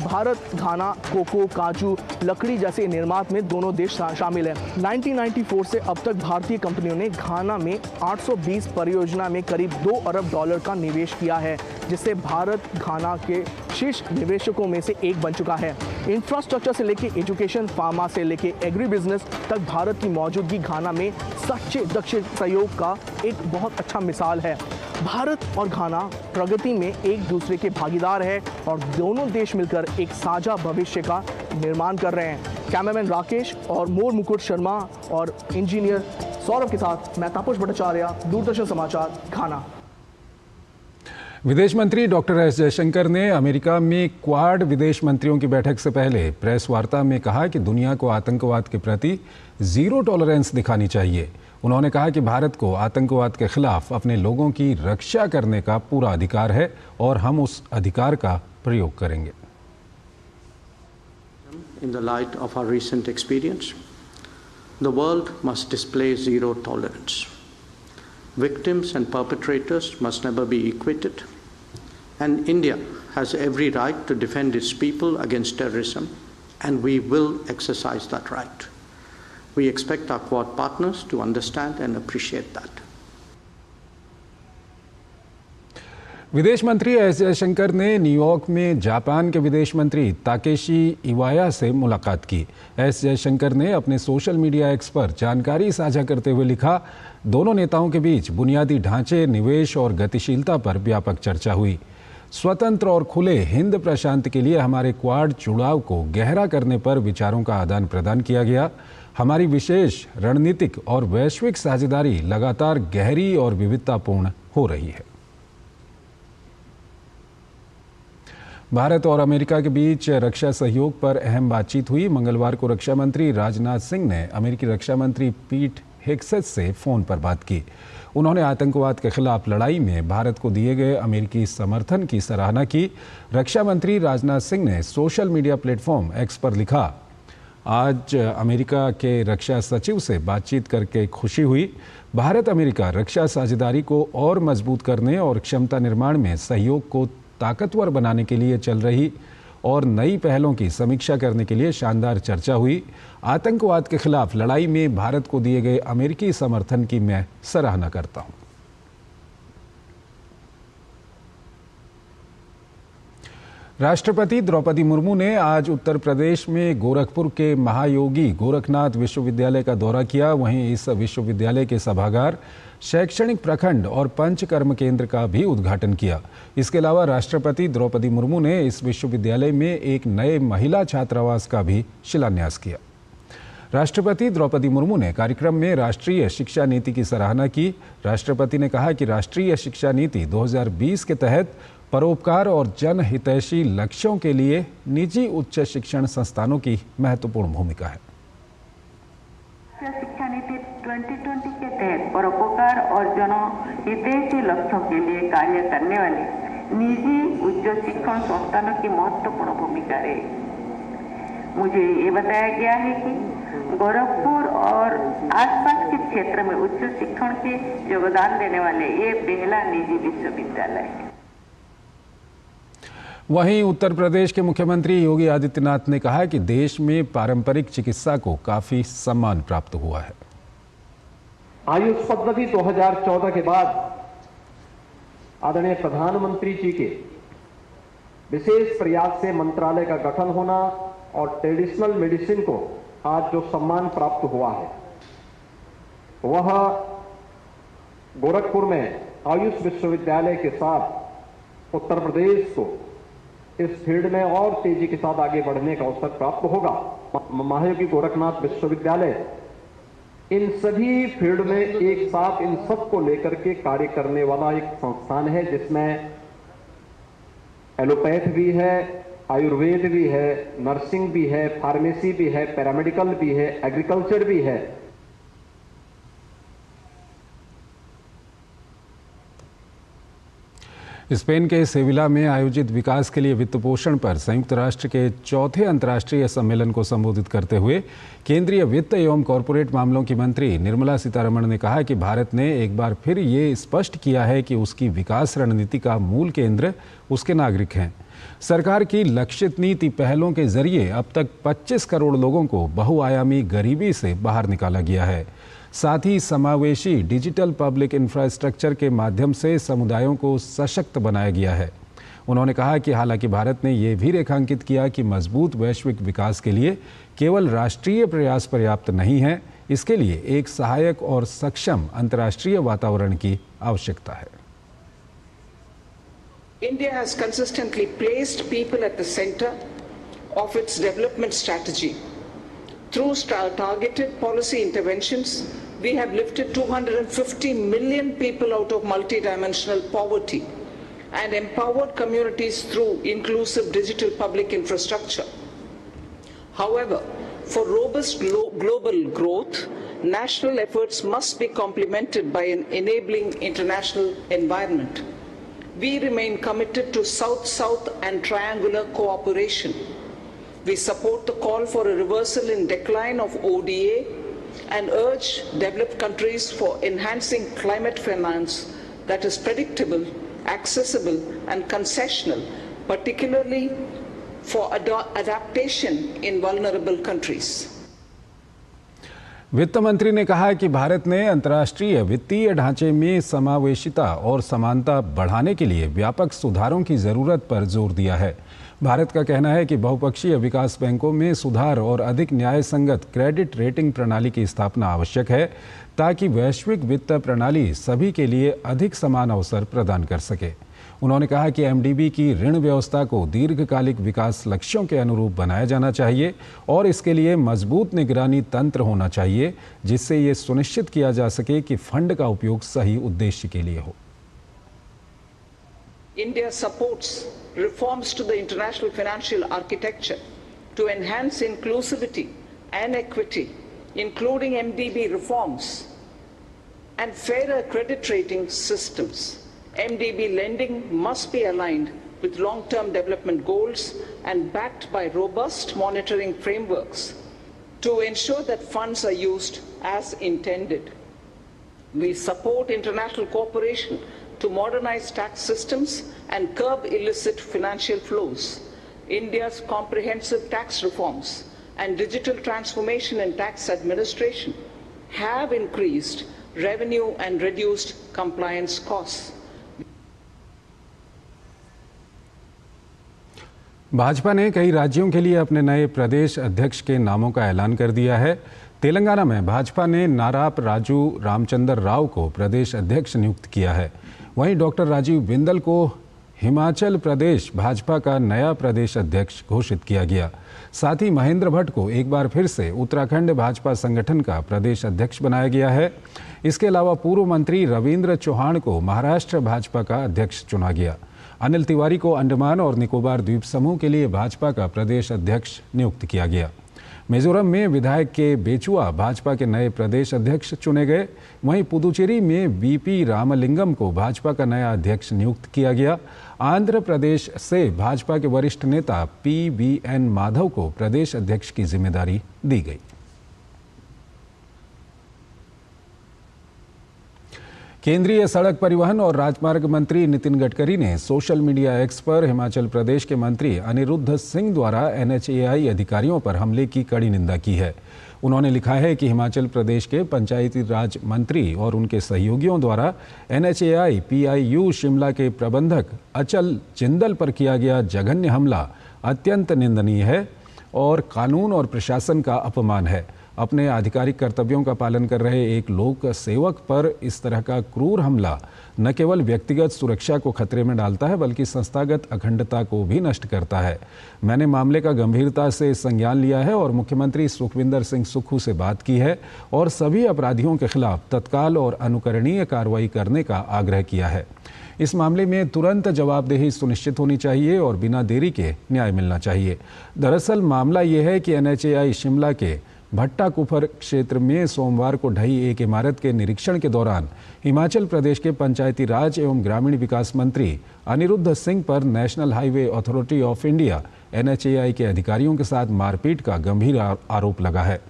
भारत घाना कोको, काजू, लकड़ी जैसे निर्मात में दोनों देश शामिल है। 1994 से अब तक भारतीय कंपनियों ने घाना में 820 परियोजना में करीब $2 अरब का निवेश किया है, जिससे भारत घाना के शीर्ष निवेशकों में से एक बन चुका है। इंफ्रास्ट्रक्चर से लेके एजुकेशन, फार्मा से लेके एग्री बिजनेस तक भारत की मौजूदगी घाना में सच्चे दक्षिण सहयोग का एक बहुत अच्छा मिसाल है। भारत और घाना प्रगति में एक दूसरे के भागीदार है और दोनों देश मिलकर एक साझा भविष्य का निर्माण कर रहे हैं। कैमरामैन राकेश और मोर मुकुट शर्मा और इंजीनियर सौरभ के साथ मैं तापस भट्टाचार्य, दूरदर्शन समाचार, घाना। विदेश मंत्री डॉक्टर एस जयशंकर ने अमेरिका में क्वाड विदेश मंत्रियों की बैठक से पहले प्रेस वार्ता में कहा कि दुनिया को आतंकवाद के प्रति जीरो टॉलरेंस दिखानी चाहिए। उन्होंने कहा कि भारत को आतंकवाद के खिलाफ अपने लोगों की रक्षा करने का पूरा अधिकार है और हम उस अधिकार का प्रयोग करेंगे। In the light of our recent experience, the world must display zero tolerance. Victims and perpetrators must never be equated, and India has every right to defend its people against terrorism, and we will exercise that right. We expect our Quad partners to understand and appreciate that. विदेश मंत्री एस जयशंकर ने न्यूयॉर्क में जापान के विदेश मंत्री ताकेशी इवाया से मुलाकात की। एस जयशंकर ने अपने सोशल मीडिया एक्स पर जानकारी साझा करते हुए लिखा, दोनों नेताओं के बीच बुनियादी ढांचे, निवेश और गतिशीलता पर व्यापक चर्चा हुई। स्वतंत्र और खुले हिंद प्रशांत के लिए हमारे क्वाड जुड़ाव को गहरा करने पर विचारों का आदान प्रदान किया गया। हमारी विशेष रणनीतिक और वैश्विक साझेदारी लगातार गहरी और विविधतापूर्ण हो रही है। भारत और अमेरिका के बीच रक्षा सहयोग पर अहम बातचीत हुई। मंगलवार को रक्षा मंत्री राजनाथ सिंह ने अमेरिकी रक्षा मंत्री पीट हेग्सेथ से फोन पर बात की। उन्होंने आतंकवाद के खिलाफ लड़ाई में भारत को दिए गए अमेरिकी समर्थन की सराहना की। रक्षा मंत्री राजनाथ सिंह ने सोशल मीडिया प्लेटफॉर्म एक्स पर लिखा, आज अमेरिका के रक्षा सचिव से बातचीत करके खुशी हुई। भारत अमेरिका रक्षा साझेदारी को और मजबूत करने और क्षमता निर्माण में सहयोग को ताकतवर बनाने के लिए चल रही और नई पहलों की समीक्षा करने के लिए शानदार चर्चा हुई। आतंकवाद के खिलाफ लड़ाई में भारत को दिए गए अमेरिकी समर्थन की मैं सराहना करता हूं। राष्ट्रपति द्रौपदी मुर्मू ने आज उत्तर प्रदेश में गोरखपुर के महायोगी गोरखनाथ विश्वविद्यालय का दौरा किया। वहीं इस विश्वविद्यालय के सभागार, शैक्षणिक प्रखंड और पंचकर्म केंद्र का भी उद्घाटन किया। इसके अलावा राष्ट्रपति द्रौपदी मुर्मू ने इस विश्वविद्यालय में एक नए महिला छात्रावास का भी शिलान्यास किया। राष्ट्रपति द्रौपदी मुर्मू ने कार्यक्रम में राष्ट्रीय शिक्षा नीति की सराहना की। राष्ट्रपति ने कहा कि राष्ट्रीय शिक्षा नीति 2020 के तहत परोपकार और जनहितैषी लक्ष्यों के लिए निजी उच्च शिक्षण संस्थानों की महत्वपूर्ण भूमिका है। शिक्षा नीति 2020 के तहत परोपकार और जनहितैषी लक्ष्यों के लिए कार्य करने वाले निजी उच्च शिक्षण संस्थानों की महत्वपूर्ण भूमिका रहेगी। मुझे ये बताया गया है कि गोरखपुर और आसपास के क्षेत्र में उच्च शिक्षण के योगदान देने वाले ये पहला निजी विश्वविद्यालय है। वहीं उत्तर प्रदेश के मुख्यमंत्री योगी आदित्यनाथ ने कहा कि देश में पारंपरिक चिकित्सा को काफी सम्मान प्राप्त हुआ है। आयुष पद्धति 2014 के बाद आदरणीय प्रधानमंत्री जी के विशेष प्रयास से मंत्रालय का गठन होना और ट्रेडिशनल मेडिसिन को आज जो सम्मान प्राप्त हुआ है, वह गोरखपुर में आयुष विश्वविद्यालय के साथ उत्तर प्रदेश को इस फील्ड में और तेजी के साथ आगे बढ़ने का अवसर प्राप्त होगा। महायोगी गोरखनाथ विश्वविद्यालय इन सभी फील्ड में एक साथ इन सब को लेकर के कार्य करने वाला एक संस्थान है, जिसमें एलोपैथ भी है, आयुर्वेद भी है, नर्सिंग भी है, फार्मेसी भी है, पैरामेडिकल भी है, एग्रीकल्चर भी है। स्पेन के सेविला में आयोजित विकास के लिए वित्त पोषण पर संयुक्त राष्ट्र के चौथे अंतर्राष्ट्रीय सम्मेलन को संबोधित करते हुए केंद्रीय वित्त एवं कॉरपोरेट मामलों की मंत्री निर्मला सीतारमण ने कहा कि भारत ने एक बार फिर ये स्पष्ट किया है कि उसकी विकास रणनीति का मूल केंद्र उसके नागरिक हैं। सरकार की लक्षित नीति पहलों के जरिए अब तक 25 करोड़ लोगों को बहुआयामी गरीबी से बाहर निकाला गया है। साथ ही समावेशी डिजिटल पब्लिक इंफ्रास्ट्रक्चर के माध्यम से समुदायों को सशक्त बनाया गया है। उन्होंने कहा कि हालांकि भारत ने ये भी रेखांकित किया कि मजबूत वैश्विक विकास के लिए केवल राष्ट्रीय प्रयास पर्याप्त नहीं है, इसके लिए एक सहायक और सक्षम अंतर्राष्ट्रीय वातावरण की आवश्यकता है। India has consistently placed people at the center of its development strategy. Through targeted policy interventions, we have lifted 250 million people out of multidimensional poverty and empowered communities through inclusive digital public infrastructure. However, for robust global growth, national efforts must be complemented by an enabling international environment. We remain committed to South-South and triangular cooperation. We support the call for a reversal in decline of ODA and urge developed countries for enhancing climate finance that is predictable, accessible and concessional, particularly for adaptation in vulnerable countries. वित्त मंत्री ने कहा कि भारत ने अंतर्राष्ट्रीय वित्तीय ढांचे में समावेशिता और समानता बढ़ाने के लिए व्यापक सुधारों की जरूरत पर जोर दिया है। भारत का कहना है कि बहुपक्षीय विकास बैंकों में सुधार और अधिक न्याय संगत क्रेडिट रेटिंग प्रणाली की स्थापना आवश्यक है, ताकि वैश्विक वित्त प्रणाली सभी के लिए अधिक समान अवसर प्रदान कर सके। उन्होंने कहा कि एमडीबी की ऋण व्यवस्था को दीर्घकालिक विकास लक्ष्यों के अनुरूप बनाया जाना चाहिए और इसके लिए मजबूत निगरानी तंत्र होना चाहिए, जिससे ये सुनिश्चित किया जा सके कि फंड का उपयोग सही उद्देश्य के लिए हो। India supports reforms to the international financial architecture to enhance inclusivity and equity, including MDB reforms and fairer credit rating systems. MDB lending must be aligned with long-term development goals and backed by robust monitoring frameworks to ensure that funds are used as intended. We support international cooperation to modernize tax systems and curb illicit financial flows. India's comprehensive tax reforms and digital transformation in tax administration have increased revenue and reduced compliance costs. Bhajpa ने कई राज्यों के लिए अपने नए प्रदेश अध्यक्ष के नामों का ऐलान कर दिया है। तेलंगाना में भाजपा ने नाराप राजू रामचंद्र राव को प्रदेश अध्यक्ष नियुक्त किया है। वहीं डॉक्टर राजीव बिंदल को हिमाचल प्रदेश भाजपा का नया प्रदेश अध्यक्ष घोषित किया गया। साथ ही महेंद्र भट्ट को एक बार फिर से उत्तराखंड भाजपा संगठन का प्रदेश अध्यक्ष बनाया गया है। इसके अलावा पूर्व मंत्री रविंद्र चौहान को महाराष्ट्र भाजपा का अध्यक्ष चुना गया। अनिल तिवारी को अंडमान और निकोबार द्वीप समूह के लिए भाजपा का प्रदेश अध्यक्ष नियुक्त किया गया। मिजोरम में विधायक के बेचुआ भाजपा के नए प्रदेश अध्यक्ष चुने गए। वहीं पुदुचेरी में वीपी रामलिंगम को भाजपा का नया अध्यक्ष नियुक्त किया गया। आंध्र प्रदेश से भाजपा के वरिष्ठ नेता PVN माधव को प्रदेश अध्यक्ष की जिम्मेदारी दी गई। केंद्रीय सड़क परिवहन और राजमार्ग मंत्री नितिन गडकरी ने सोशल मीडिया एक्स पर हिमाचल प्रदेश के मंत्री अनिरुद्ध सिंह द्वारा NHAI अधिकारियों पर हमले की कड़ी निंदा की है। उन्होंने लिखा है कि हिमाचल प्रदेश के पंचायती राज मंत्री और उनके सहयोगियों द्वारा NHAI PIU शिमला के प्रबंधक अचल जिंदल पर किया गया जघन्य हमला अत्यंत निंदनीय है और कानून और प्रशासन का अपमान है। अपने आधिकारिक कर्तव्यों का पालन कर रहे एक लोक सेवक पर इस तरह का क्रूर हमला न केवल व्यक्तिगत सुरक्षा को खतरे में डालता है, बल्कि संस्थागत अखंडता को भी नष्ट करता है। मैंने मामले का गंभीरता से संज्ञान लिया है और मुख्यमंत्री सुखविंदर सिंह सुक्खू से बात की है और सभी अपराधियों के खिलाफ तत्काल और अनुकरणीय कार्रवाई करने का आग्रह किया है। इस मामले में तुरंत जवाबदेही सुनिश्चित होनी चाहिए और बिना देरी के न्याय मिलना चाहिए। दरअसल मामला ये है कि NHAI शिमला के भट्टा कुफर क्षेत्र में सोमवार को ढही एक इमारत के निरीक्षण के दौरान हिमाचल प्रदेश के पंचायती राज एवं ग्रामीण विकास मंत्री अनिरुद्ध सिंह पर national highway authority of India NHAI के अधिकारियों के साथ मारपीट का गंभीर आरोप लगा है।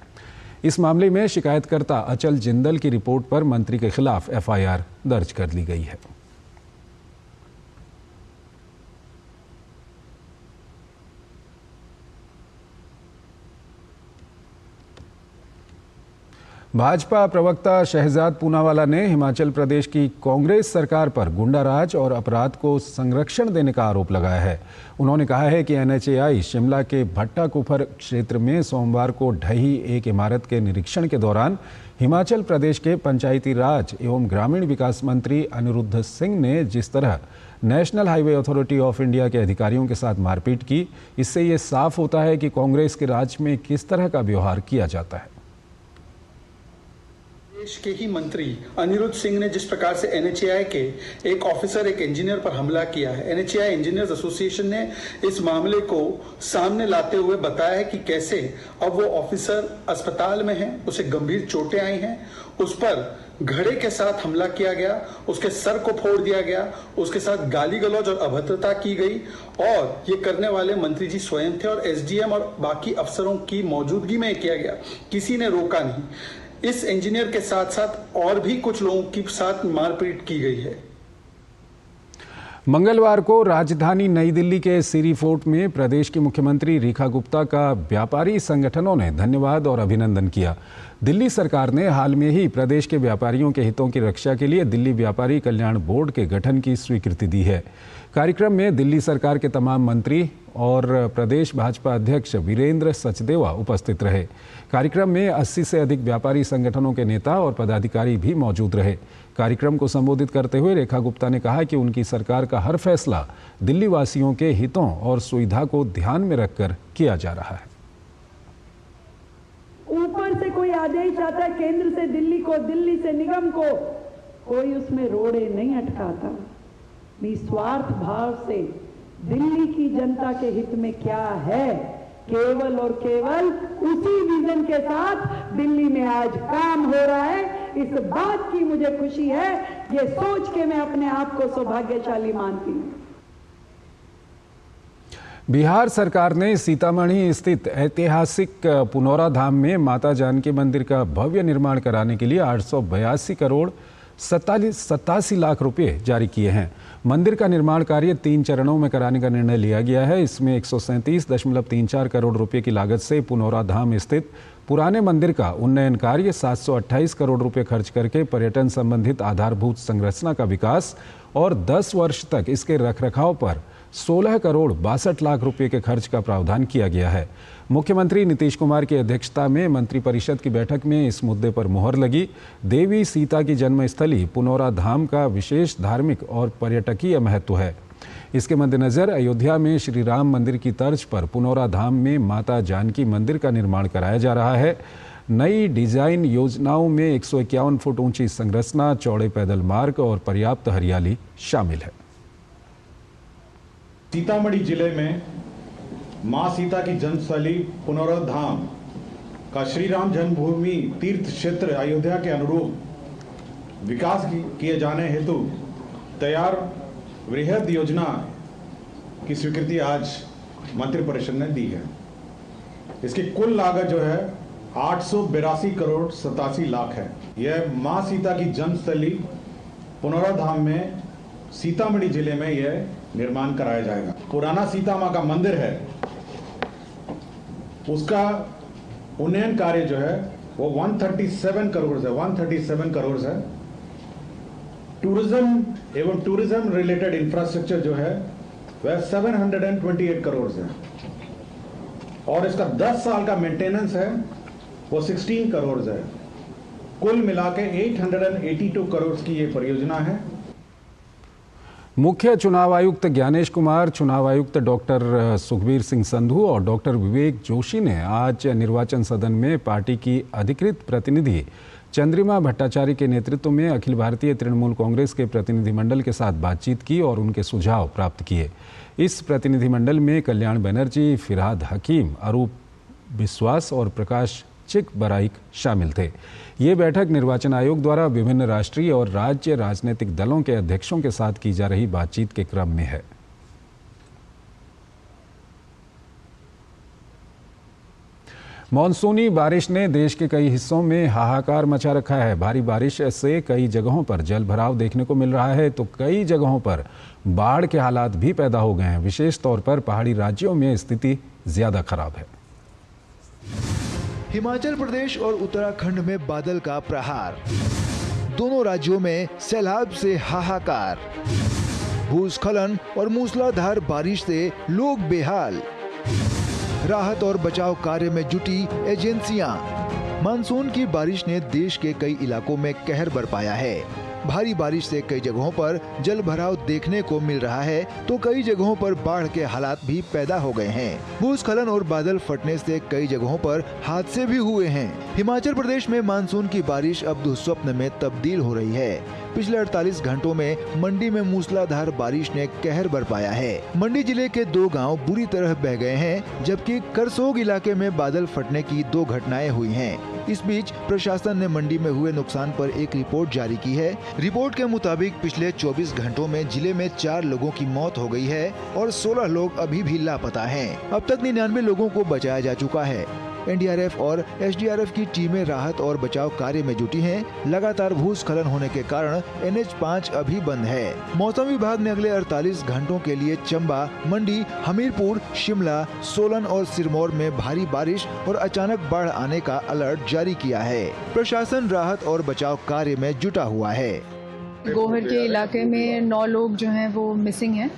इस मामले में शिकायतकर्ता अचल जिंदल की रिपोर्ट पर मंत्री के खिलाफ FIR दर्ज कर ली गई है। भाजपा प्रवक्ता शहजाद पूनावाला ने हिमाचल प्रदेश की कांग्रेस सरकार पर गुंडाराज और अपराध को संरक्षण देने का आरोप लगाया है। उन्होंने कहा है कि NHAI शिमला के भट्टा कुफर क्षेत्र में सोमवार को ढही एक इमारत के निरीक्षण के दौरान हिमाचल प्रदेश के पंचायती राज एवं ग्रामीण विकास मंत्री अनिरुद्ध सिंह ने जिस तरह national highway authority of India के अधिकारियों के साथ मारपीट की, इससे ये साफ होता है कि कांग्रेस के राज में किस तरह का व्यवहार किया जाता है। देश के ही मंत्री अनिरुद्ध सिंह ने जिस प्रकार से NHAI के एक ऑफिसर एक इंजीनियर पर हमला किया है, NHAI इंजीनियर्स एसोसिएशन ने इस मामले को सामने लाते हुए बताया है कि कैसे अब वो ऑफिसर अस्पताल में है, उसे गंभीर चोटें आई हैं, उस पर घड़े के साथ हमला किया गया, उसके सर को फोड़ दिया गया, उसके साथ गाली गलौज और अभद्रता की गई और ये करने वाले मंत्री जी स्वयं थे और SDM और बाकी अफसरों की मौजूदगी में किया गया। किसी ने रोका नहीं। इस इंजीनियर के साथ साथ और भी कुछ लोगों के साथ मारपीट की गई है। मंगलवार को राजधानी नई दिल्ली के सीरी फोर्ट में प्रदेश की मुख्यमंत्री रेखा गुप्ता का व्यापारी संगठनों ने धन्यवाद और अभिनंदन किया। दिल्ली सरकार ने हाल में ही प्रदेश के व्यापारियों के हितों की रक्षा के लिए दिल्ली व्यापारी कल्याण बोर्ड के गठन की स्वीकृति दी है। कार्यक्रम में दिल्ली सरकार के तमाम मंत्री और प्रदेश भाजपा अध्यक्ष वीरेंद्र सचदेवा उपस्थित रहे। कार्यक्रम में 80 से अधिक व्यापारी संगठनों के नेता और पदाधिकारी भी मौजूद रहे। कार्यक्रम को संबोधित करते हुए रेखा गुप्ता ने कहा कि उनकी सरकार का हर फैसला दिल्ली वासियों के हितों और सुविधा को ध्यान में रखकर किया जा रहा है। ऊपर से कोई आदेश आता है केंद्र से दिल्ली को, दिल्ली से निगम को, कोई उसमें रोड़े नहीं अटकाता। निस्वार्थ भाव से दिल्ली की जनता के हित में क्या है, केवल और केवल उसी विजन के साथ दिल्ली में आज काम हो रहा है। इस बात की मुझे खुशी है, ये सोच के मैं अपने आप को सौभाग्यशाली मानती हूँ। बिहार सरकार ने सीतामढ़ी स्थित ऐतिहासिक पुनौरा धाम में माता जानकी मंदिर का भव्य निर्माण कराने के लिए 882 करोड़ 87 लाख रुपए जारी किए हैं। मंदिर का निर्माण कार्य 3 चरणों में कराने का निर्णय लिया गया है। इसमें 137.34 करोड़ रुपए की लागत से पुनौरा धाम स्थित पुराने मंदिर का उन्नयन कार्य, 728 करोड़ रुपए खर्च करके पर्यटन संबंधित आधारभूत संरचना का विकास और 10 वर्ष तक इसके रखरखाव पर 16 करोड़ 62 लाख रुपए के खर्च का प्रावधान किया गया है। मुख्यमंत्री नीतीश कुमार की अध्यक्षता में मंत्रिपरिषद की बैठक में इस मुद्दे पर मुहर लगी। देवी सीता की जन्मस्थली पुनौरा धाम का विशेष धार्मिक और पर्यटकीय महत्व है। इसके मद्देनजर अयोध्या में श्री राम मंदिर की तर्ज पर पुनौरा धाम में माता जानकी मंदिर का निर्माण कराया जा रहा है। नई डिजाइन योजनाओं में 151 फुट ऊंची संरचना, चौड़े पैदल मार्ग और पर्याप्त हरियाली शामिल है। सीतामढ़ी जिले में मां सीता की जन्मस्थली पुनौरा धाम का श्री राम जन्मभूमि तीर्थ क्षेत्र अयोध्या के अनुरूप विकास किए जाने हेतु तैयार वृहद योजना की स्वीकृति आज मंत्रिपरिषद ने दी है। इसकी कुल लागत जो है 882 करोड़ 87 लाख है। यह मां सीता की जन्मस्थली पुनौरा धाम में सीतामढ़ी जिले में यह निर्माण कराया जाएगा। पुराना सीता मां का मंदिर है, उसका उन्नयन कार्य जो है वो 137 करोड़ है, 137 करोड़ है। टूरिज्म एवं टूरिज्म रिलेटेड इंफ्रास्ट्रक्चर जो है वह 728 करोड़ है और इसका 10 साल का मेंटेनेंस है वो 16 करोड़ है। कुल मिलाके 882 करोड़ की ये परियोजना है। मुख्य चुनाव आयुक्त ज्ञानेश कुमार, चुनाव आयुक्त डॉक्टर सुखबीर सिंह संधू और डॉक्टर विवेक जोशी ने आज निर्वाचन सदन में पार्टी की अधिकृत प्रतिनिधि चंद्रिमा भट्टाचार्य के नेतृत्व में अखिल भारतीय तृणमूल कांग्रेस के प्रतिनिधिमंडल के साथ बातचीत की और उनके सुझाव प्राप्त किए। इस प्रतिनिधिमंडल में कल्याण बनर्जी, फिरहाद हकीम, अरूप विश्वास और प्रकाश चिक बराइक शामिल थे। ये बैठक निर्वाचन आयोग द्वारा विभिन्न राष्ट्रीय और राज्य राजनीतिक दलों के अध्यक्षों के साथ की जा रही बातचीत के क्रम में है। मॉनसूनी बारिश ने देश के कई हिस्सों में हाहाकार मचा रखा है। भारी बारिश से कई जगहों पर जल भराव देखने को मिल रहा है तो कई जगहों पर बाढ़ के हालात भी पैदा हो गए हैं। विशेष तौर पर पहाड़ी राज्यों में स्थिति ज्यादा खराब है। हिमाचल प्रदेश और उत्तराखंड में बादल का प्रहार, दोनों राज्यों में सैलाब से हाहाकार, भूस्खलन और मूसलाधार बारिश से लोग बेहाल। राहत और बचाव कार्य में जुटी एजेंसियां। मानसून की बारिश ने देश के कई इलाकों में कहर बरपाया है। भारी बारिश से कई जगहों पर जल भराव देखने को मिल रहा है तो कई जगहों पर बाढ़ के हालात भी पैदा हो गए हैं। भूस्खलन और बादल फटने से कई जगहों पर हादसे भी हुए हैं। हिमाचल प्रदेश में मानसून की बारिश अब दुस्वप्न में तब्दील हो रही है। पिछले 48 घंटों में मंडी में मूसलाधार बारिश ने कहर बरपाया है। मंडी जिले के 2 गांव बुरी तरह बह गए हैं, जबकि करसोग इलाके में बादल फटने की 2 घटनाएं हुई हैं। इस बीच प्रशासन ने मंडी में हुए नुकसान पर एक रिपोर्ट जारी की है। रिपोर्ट के मुताबिक पिछले 24 घंटों में जिले में 4 लोगों की मौत हो गई है और 16 लोग अभी भी लापता हैं। अब तक 99 लोगों को बचाया जा चुका है। एनडीआरएफ और एसडीआरएफ की टीमें राहत और बचाव कार्य में जुटी हैं। लगातार भूस्खलन होने के कारण NH5 अभी बंद है। मौसम विभाग ने अगले 48 घंटों के लिए चंबा, मंडी, हमीरपुर, शिमला, सोलन और सिरमौर में भारी बारिश और अचानक बाढ़ आने का अलर्ट जारी किया है। प्रशासन राहत और बचाव कार्य में जुटा हुआ है। गोहर के इलाके में 9 लोग जो हैं वो मिसिंग हैं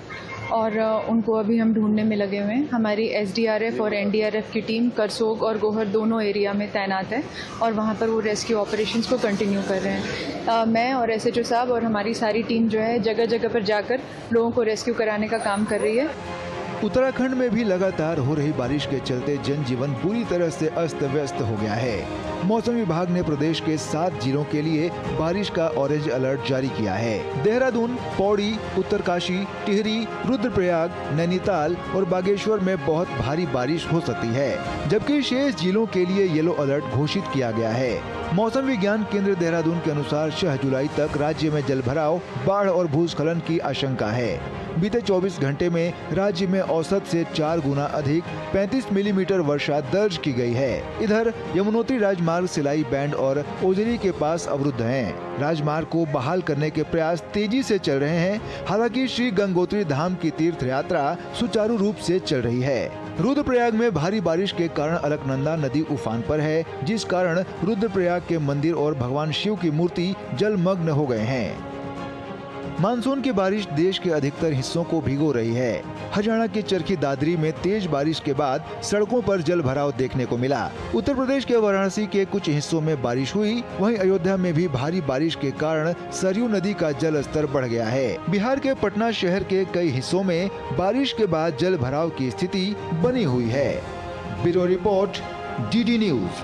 और उनको अभी हम ढूंढने में लगे हुए हैं। हमारी एसडीआरएफ और एनडीआरएफ की टीम करसोग और गोहर दोनों एरिया में तैनात है और वहाँ पर वो रेस्क्यू ऑपरेशंस को कंटिन्यू कर रहे हैं। मैं और एसएचओ साहब और हमारी सारी टीम जो है जगह जगह पर जाकर लोगों को रेस्क्यू कराने का काम कर रही है। उत्तराखंड में भी लगातार हो रही बारिश के चलते जनजीवन पूरी तरह से अस्त व्यस्त हो गया है। मौसम विभाग ने प्रदेश के 7 जिलों के लिए बारिश का ऑरेंज अलर्ट जारी किया है। देहरादून, पौड़ी, उत्तरकाशी, टिहरी, रुद्रप्रयाग, नैनीताल और बागेश्वर में बहुत भारी बारिश हो सकती है, जबकि शेष जिलों के लिए येलो अलर्ट घोषित किया गया है। मौसम विज्ञान केंद्र देहरादून के अनुसार 6 जुलाई तक राज्य में जलभराव, बाढ़ और भूस्खलन की आशंका है। बीते 24 घंटे में राज्य में औसत से 4 गुना अधिक 35 मिलीमीटर वर्षा दर्ज की गई है। इधर यमुनोत्री राजमार्ग सिलाई बैंड और ओजरी के पास अवरुद्ध हैं। राजमार्ग को बहाल करने के प्रयास तेजी से चल रहे हैं। हालांकि श्री गंगोत्री धाम की तीर्थ यात्रा सुचारू रूप से चल रही है। रुद्रप्रयाग में भारी बारिश के कारण अलकनंदा नदी उफान पर है, जिस कारण रुद्रप्रयाग के मंदिर और भगवान शिव की मूर्ति जलमग्न हो गए हैं। मानसून की बारिश देश के अधिकतर हिस्सों को भिगो रही है। हरियाणा के चरखी दादरी में तेज बारिश के बाद सड़कों पर जल भराव देखने को मिला। उत्तर प्रदेश के वाराणसी के कुछ हिस्सों में बारिश हुई। वहीं अयोध्या में भी भारी बारिश के कारण सरयू नदी का जल स्तर बढ़ गया है। बिहार के पटना शहर के कई हिस्सों में बारिश के बाद जल भराव की स्थिति बनी हुई है। Bureau report, DD news.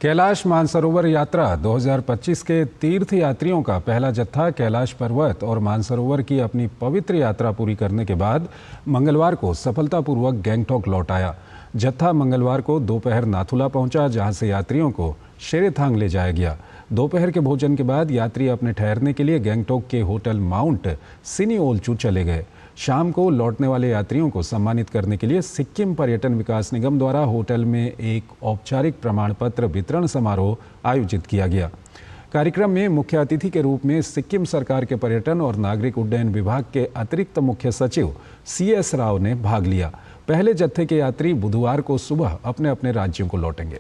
Kailash Mansarovar यात्रा 2025 के तीर्थ यात्रियों का पहला जत्था कैलाश पर्वत और मानसरोवर की अपनी पवित्र यात्रा पूरी करने के बाद मंगलवार को सफलतापूर्वक गैंगटॉक लौट आया। जत्था मंगलवार को दोपहर नाथुला पहुंचा, जहां से यात्रियों को शेरेथांग ले जाया गया। दोपहर के भोजन के बाद यात्री अपने ठहरने के लिए गैंगटॉक के होटल माउंट सिनिओलचू चले गए। शाम को लौटने वाले यात्रियों को सम्मानित करने के लिए सिक्किम पर्यटन विकास निगम द्वारा होटल में एक औपचारिक प्रमाण पत्र वितरण समारोह आयोजित किया गया। कार्यक्रम में मुख्य अतिथि के रूप में सिक्किम सरकार के पर्यटन और नागरिक उड्डयन विभाग के अतिरिक्त मुख्य सचिव CS राव ने भाग लिया। पहले जत्थे के यात्री बुधवार को सुबह अपने अपने राज्यों को लौटेंगे।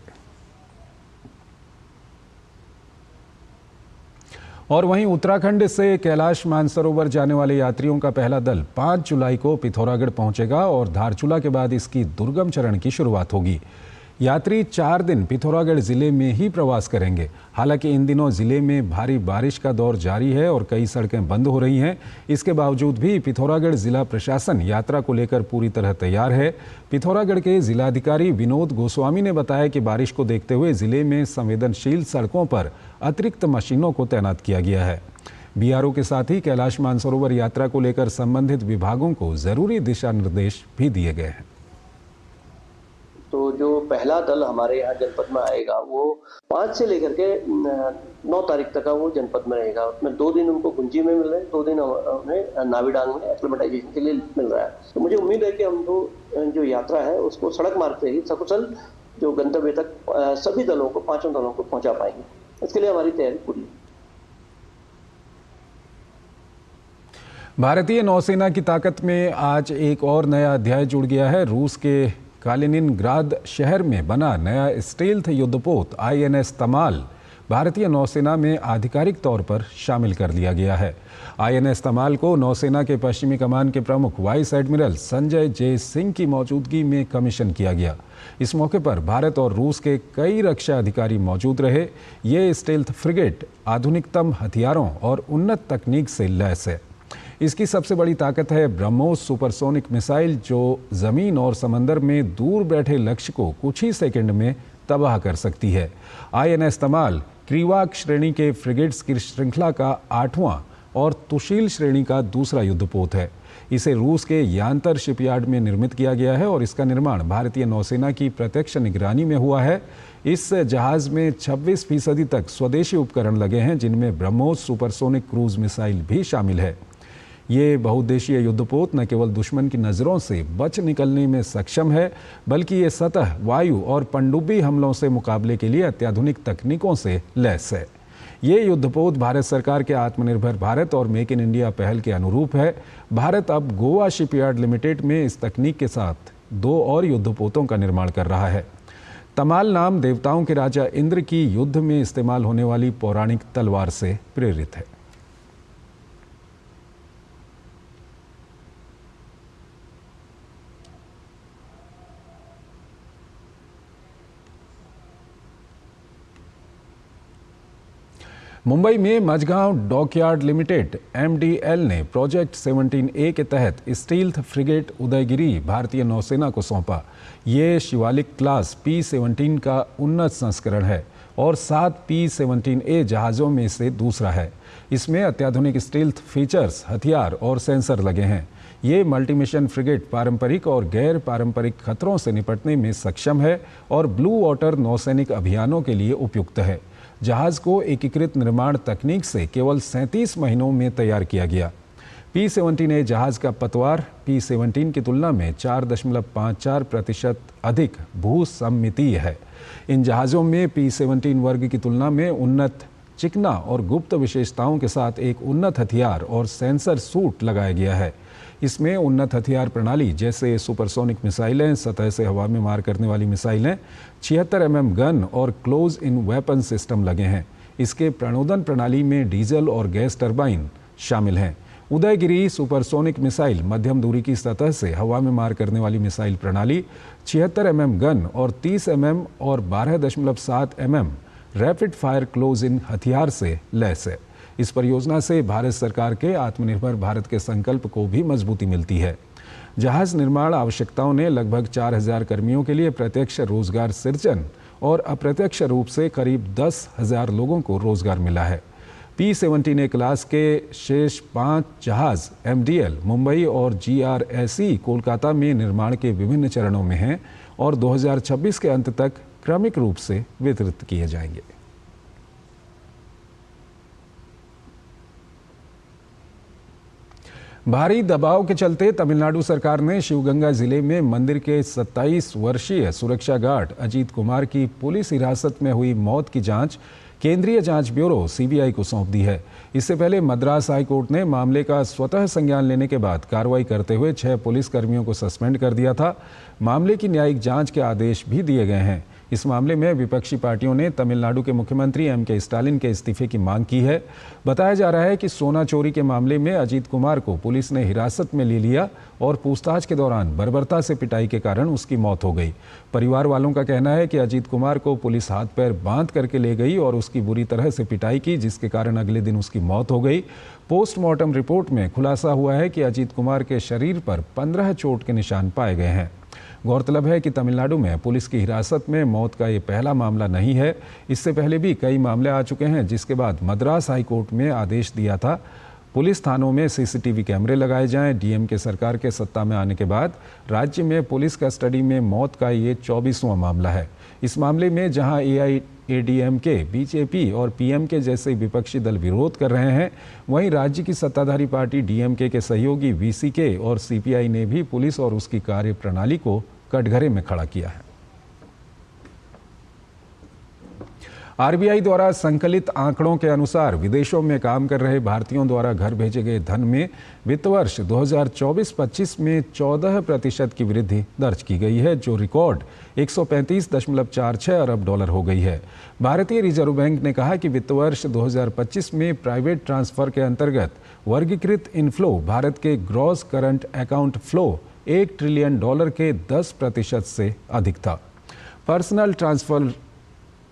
और वहीं उत्तराखंड से कैलाश मानसरोवर जाने वाले यात्रियों का पहला दल 5 जुलाई को पिथौरागढ़ पहुंचेगा और धारचूला के बाद इसकी दुर्गम चरण की शुरुआत होगी। यात्री 4 दिन पिथौरागढ़ जिले में ही प्रवास करेंगे। हालांकि इन दिनों जिले में भारी बारिश का दौर जारी है और कई सड़कें बंद हो रही हैं। इसके बावजूद भी पिथौरागढ़ जिला प्रशासन यात्रा को लेकर पूरी तरह तैयार है। पिथौरागढ़ के जिलाधिकारी विनोद गोस्वामी ने बताया कि बारिश को देखते हुए जिले में संवेदनशील सड़कों पर अतिरिक्त मशीनों को तैनात किया गया है। BRO के साथ ही कैलाश मानसरोवर यात्रा को लेकर संबंधित विभागों को जरूरी दिशा निर्देश भी दिए गए हैं। तो जो पहला दल हमारे यहाँ जनपद में आएगा वो 5 से लेकर के 9 तारीख तक का वो जनपद में रहेगा। उसमें 2 दिन उनको गुंजी में मिल रहे हैं, 2 दिन उन्हें नावीडांग में एक्लिमेटाइजेशन के लिए मिल रहा है। तो मुझे उम्मीद है कि हम जो यात्रा है उसको सड़क मार्ग से ही सकुशल जो गंतव्य तक सभी दलों को, 5 दलों को पहुंचा पाएंगे। इसके लिए हमारी तैयारी पूरी है। भारतीय नौसेना की ताकत में आज एक और नया अध्याय जुड़ गया है। रूस के कालिनिनग्राद शहर में बना नया स्टेल्थ युद्धपोत INS तमाल भारतीय नौसेना में आधिकारिक तौर पर शामिल कर लिया गया है। INS तमाल को नौसेना के पश्चिमी कमान के प्रमुख vice admiral Sanjay J. Singh की मौजूदगी में कमीशन किया गया। इस मौके पर भारत और रूस के कई रक्षा अधिकारी मौजूद रहे। ये स्टेल्थ फ्रिगेट आधुनिकतम हथियारों और उन्नत तकनीक से लैस है। इसकी सबसे बड़ी ताकत है ब्रह्मोस सुपरसोनिक मिसाइल, जो जमीन और समंदर में दूर बैठे लक्ष्य को कुछ ही सेकंड में तबाह कर सकती है। INS तमाल क्रीवाक श्रेणी के फ्रिगेट्स की श्रृंखला का 8वां और तुशील श्रेणी का दूसरा युद्धपोत है। इसे रूस के यांतर शिपयार्ड में निर्मित किया गया है और इसका निर्माण भारतीय नौसेना की प्रत्यक्ष निगरानी में हुआ है। इस जहाज में 26% तक स्वदेशी उपकरण लगे हैं, जिनमें ब्रह्मोस सुपरसोनिक क्रूज मिसाइल भी शामिल है। ये बहुउद्देशीय युद्धपोत न केवल दुश्मन की नज़रों से बच निकलने में सक्षम है, बल्कि ये सतह, वायु और पनडुब्बी हमलों से मुकाबले के लिए अत्याधुनिक तकनीकों से लैस है। ये युद्धपोत भारत सरकार के आत्मनिर्भर भारत और मेक इन इंडिया पहल के अनुरूप है। भारत अब गोवा शिपयार्ड लिमिटेड में इस तकनीक के साथ 2 और युद्धपोतों का निर्माण कर रहा है। तमाल नाम देवताओं के राजा इंद्र की युद्ध में इस्तेमाल होने वाली पौराणिक तलवार से प्रेरित है। मुंबई में मझगांव डॉकयार्ड लिमिटेड (MDL) ने प्रोजेक्ट 17A के तहत स्टील्थ फ्रिगेट उदयगिरी भारतीय नौसेना को सौंपा। ये शिवालिक क्लास P-17 का उन्नत संस्करण है और 7 P-17A जहाज़ों में से दूसरा है। इसमें अत्याधुनिक स्टील्थ फीचर्स, हथियार और सेंसर लगे हैं। ये मल्टीमिशन फ्रिगेट पारंपरिक और गैर पारंपरिक खतरों से निपटने में सक्षम है और ब्लू वाटर नौसैनिक अभियानों के लिए उपयुक्त है। जहाज़ को एकीकृत निर्माण तकनीक से केवल 37 महीनों में तैयार किया गया। P-17A जहाज़ का पतवार P-17 की तुलना में 4.54% अधिक भूसम्मितीय है। इन जहाज़ों में P-17 वर्ग की तुलना में उन्नत चिकना और गुप्त विशेषताओं के साथ एक उन्नत हथियार और सेंसर सूट लगाया गया है। इसमें उन्नत हथियार प्रणाली जैसे सुपरसोनिक मिसाइलें, सतह से हवा में मार करने वाली मिसाइलें, 76 mm गन और क्लोज इन वेपन सिस्टम लगे हैं। इसके प्रणोदन प्रणाली में डीजल और गैस टरबाइन शामिल हैं। उदयगिरी सुपरसोनिक मिसाइल मध्यम दूरी की सतह से हवा में मार करने वाली मिसाइल प्रणाली, 76 mm गन और 30 mm और 12.7 mm rapid fire close in हथियार से लैस है। इस परियोजना से भारत सरकार के आत्मनिर्भर भारत के संकल्प को भी मजबूती मिलती है। जहाज निर्माण आवश्यकताओं ने लगभग 4000 कर्मियों के लिए प्रत्यक्ष रोजगार सृजन और अप्रत्यक्ष रूप से करीब 10,000 लोगों को रोजगार मिला है। P-17A क्लास के शेष 5 जहाज MDL मुंबई और GRSE कोलकाता में निर्माण के विभिन्न चरणों में हैं और 2026 के अंत तक क्रमिक रूप से वितरित किए जाएंगे। भारी दबाव के चलते तमिलनाडु सरकार ने शिवगंगा जिले में मंदिर के 27 वर्षीय सुरक्षा गार्ड अजीत कुमार की पुलिस हिरासत में हुई मौत की जांच केंद्रीय जांच ब्यूरो (CBI) को सौंप दी है। इससे पहले मद्रास हाई कोर्ट ने मामले का स्वतः संज्ञान लेने के बाद कार्रवाई करते हुए 6 पुलिसकर्मियों को सस्पेंड कर दिया था। मामले की न्यायिक जांच के आदेश भी दिए गए हैं। इस मामले में विपक्षी पार्टियों ने तमिलनाडु के मुख्यमंत्री M.K. स्टालिन के इस्तीफे की मांग की है। बताया जा रहा है कि सोना चोरी के मामले में अजीत कुमार को पुलिस ने हिरासत में ले लिया और पूछताछ के दौरान बर्बरता से पिटाई के कारण उसकी मौत हो गई। परिवार वालों का कहना है कि अजीत कुमार को पुलिस हाथ पैर बांध करके ले गई और उसकी बुरी तरह से पिटाई की, जिसके कारण अगले दिन उसकी मौत हो गई। पोस्टमार्टम रिपोर्ट में खुलासा हुआ है कि अजीत कुमार के शरीर पर 15 चोट के निशान पाए गए हैं। गौरतलब है कि तमिलनाडु में पुलिस की हिरासत में मौत का ये पहला मामला नहीं है। इससे पहले भी कई मामले आ चुके हैं, जिसके बाद मद्रास हाई कोर्ट में आदेश दिया था पुलिस थानों में CCTV कैमरे लगाए जाएं। DMK सरकार के सत्ता में आने के बाद राज्य में पुलिस कस्टडी में मौत का ये 24वां मामला है। इस मामले में जहां AIADMK, BJP और PMK जैसे विपक्षी दल विरोध कर रहे हैं, वहीं राज्य की सत्ताधारी पार्टी DMK के सहयोगी VCK और CPI ने भी पुलिस और उसकी कार्यप्रणाली को कटघरे में खड़ा किया है। RBI द्वारा संकलित आंकड़ों के अनुसार विदेशों में काम कर रहे भारतीयों द्वारा घर भेजे गए धन में वित्त वर्ष 2024-25 में 14% की वृद्धि दर्ज की गई है, जो रिकॉर्ड 135.46 अरब डॉलर हो गई है। भारतीय रिजर्व बैंक ने कहा कि वित्त वर्ष 2025 में प्राइवेट ट्रांसफर के अंतर्गत वर्गीकृत इनफ्लो भारत के gross current account flow $1 trillion के 10% से अधिक था। पर्सनल ट्रांसफर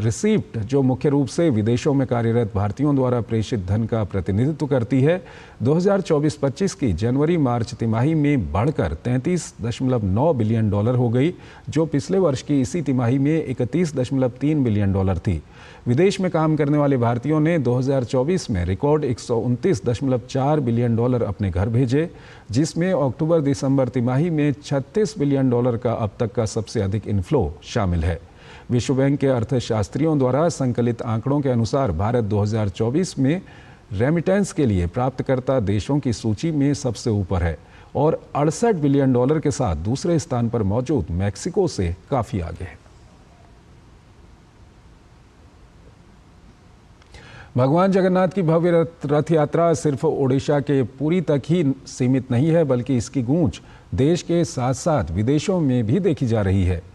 रिसीप्ट, जो मुख्य रूप से विदेशों में कार्यरत भारतीयों द्वारा प्रेषित धन का प्रतिनिधित्व करती है, 2024-25 की जनवरी-मार्च तिमाही में बढ़कर $33.9 बिलियन हो गई, जो पिछले वर्ष की इसी तिमाही में $31.3 बिलियन थी। विदेश में काम करने वाले भारतीयों ने 2024 में रिकॉर्ड $129.4 बिलियन अपने घर भेजे, जिसमें अक्टूबर-दिसंबर तिमाही में $36 बिलियन का अब तक का सबसे अधिक इनफ्लो शामिल है। विश्व बैंक के अर्थशास्त्रियों द्वारा संकलित आंकड़ों के अनुसार भारत 2024 में रेमिटेंस के लिए प्राप्तकर्ता देशों की सूची में सबसे ऊपर है और $68 बिलियन के साथ दूसरे स्थान पर मौजूद मैक्सिको से काफी आगे है। भगवान जगन्नाथ की भव्य रथ यात्रा सिर्फ ओडिशा के पुरी तक ही सीमित नहीं है, बल्कि इसकी गूंज देश के साथ साथ विदेशों में भी देखी जा रही है।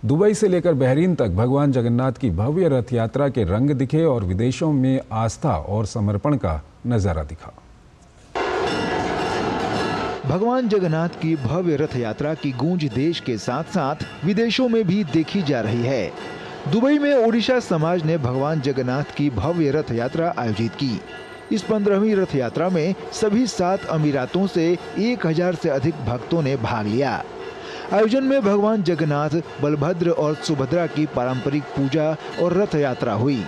दुबई से लेकर बहरीन तक भगवान जगन्नाथ की भव्य रथ यात्रा के रंग दिखे और विदेशों में आस्था और समर्पण का नजारा दिखा। भगवान जगन्नाथ की भव्य रथ यात्रा की गूंज देश के साथ साथ विदेशों में भी देखी जा रही है। दुबई में ओडिशा समाज ने भगवान जगन्नाथ की भव्य रथ यात्रा आयोजित की। इस 15वीं रथ यात्रा में सभी 7 अमीरातों से 1000 से अधिक भक्तों ने भाग लिया। आयोजन में भगवान जगन्नाथ, बलभद्र और सुभद्रा की पारंपरिक पूजा और रथ यात्रा हुई।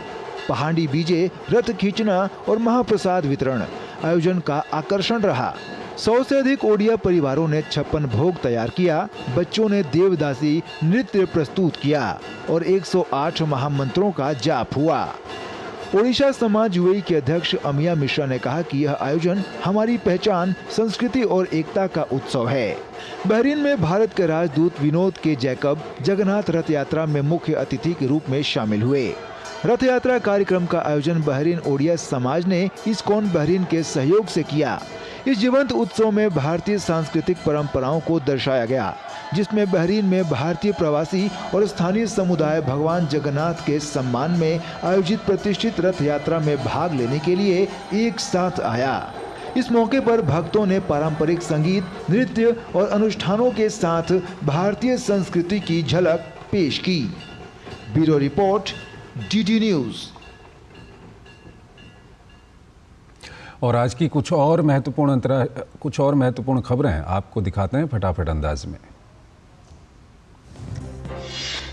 पहाड़ी बीजे, रथ खींचना और महाप्रसाद वितरण आयोजन का आकर्षण रहा। 100 से अधिक ओडिया परिवारों ने 56 भोग तैयार किया। बच्चों ने देवदासी नृत्य प्रस्तुत किया और 108 महामंत्रों का जाप हुआ। ओडिशा समाज यूएई के अध्यक्ष अमिया मिश्रा ने कहा कि यह आयोजन हमारी पहचान, संस्कृति और एकता का उत्सव है। बहरीन में भारत के राजदूत विनोद के जैकब जगन्नाथ रथ यात्रा में मुख्य अतिथि के रूप में शामिल हुए। रथ यात्रा कार्यक्रम का आयोजन बहरीन ओडिया समाज ने इस्कॉन बहरीन के सहयोग से किया। इस जीवंत उत्सव में भारतीय सांस्कृतिक परंपराओं को दर्शाया गया, जिसमें बहरीन में भारतीय प्रवासी और स्थानीय समुदाय भगवान जगन्नाथ के सम्मान में आयोजित प्रतिष्ठित रथ यात्रा में भाग लेने के लिए एक साथ आया। इस मौके पर भक्तों ने पारंपरिक संगीत, नृत्य और अनुष्ठानों के साथ भारतीय संस्कृति की झलक पेश की। Bureau report, DD news. और आज की कुछ और महत्वपूर्ण खबरें आपको दिखाते हैं फटाफट अंदाज में।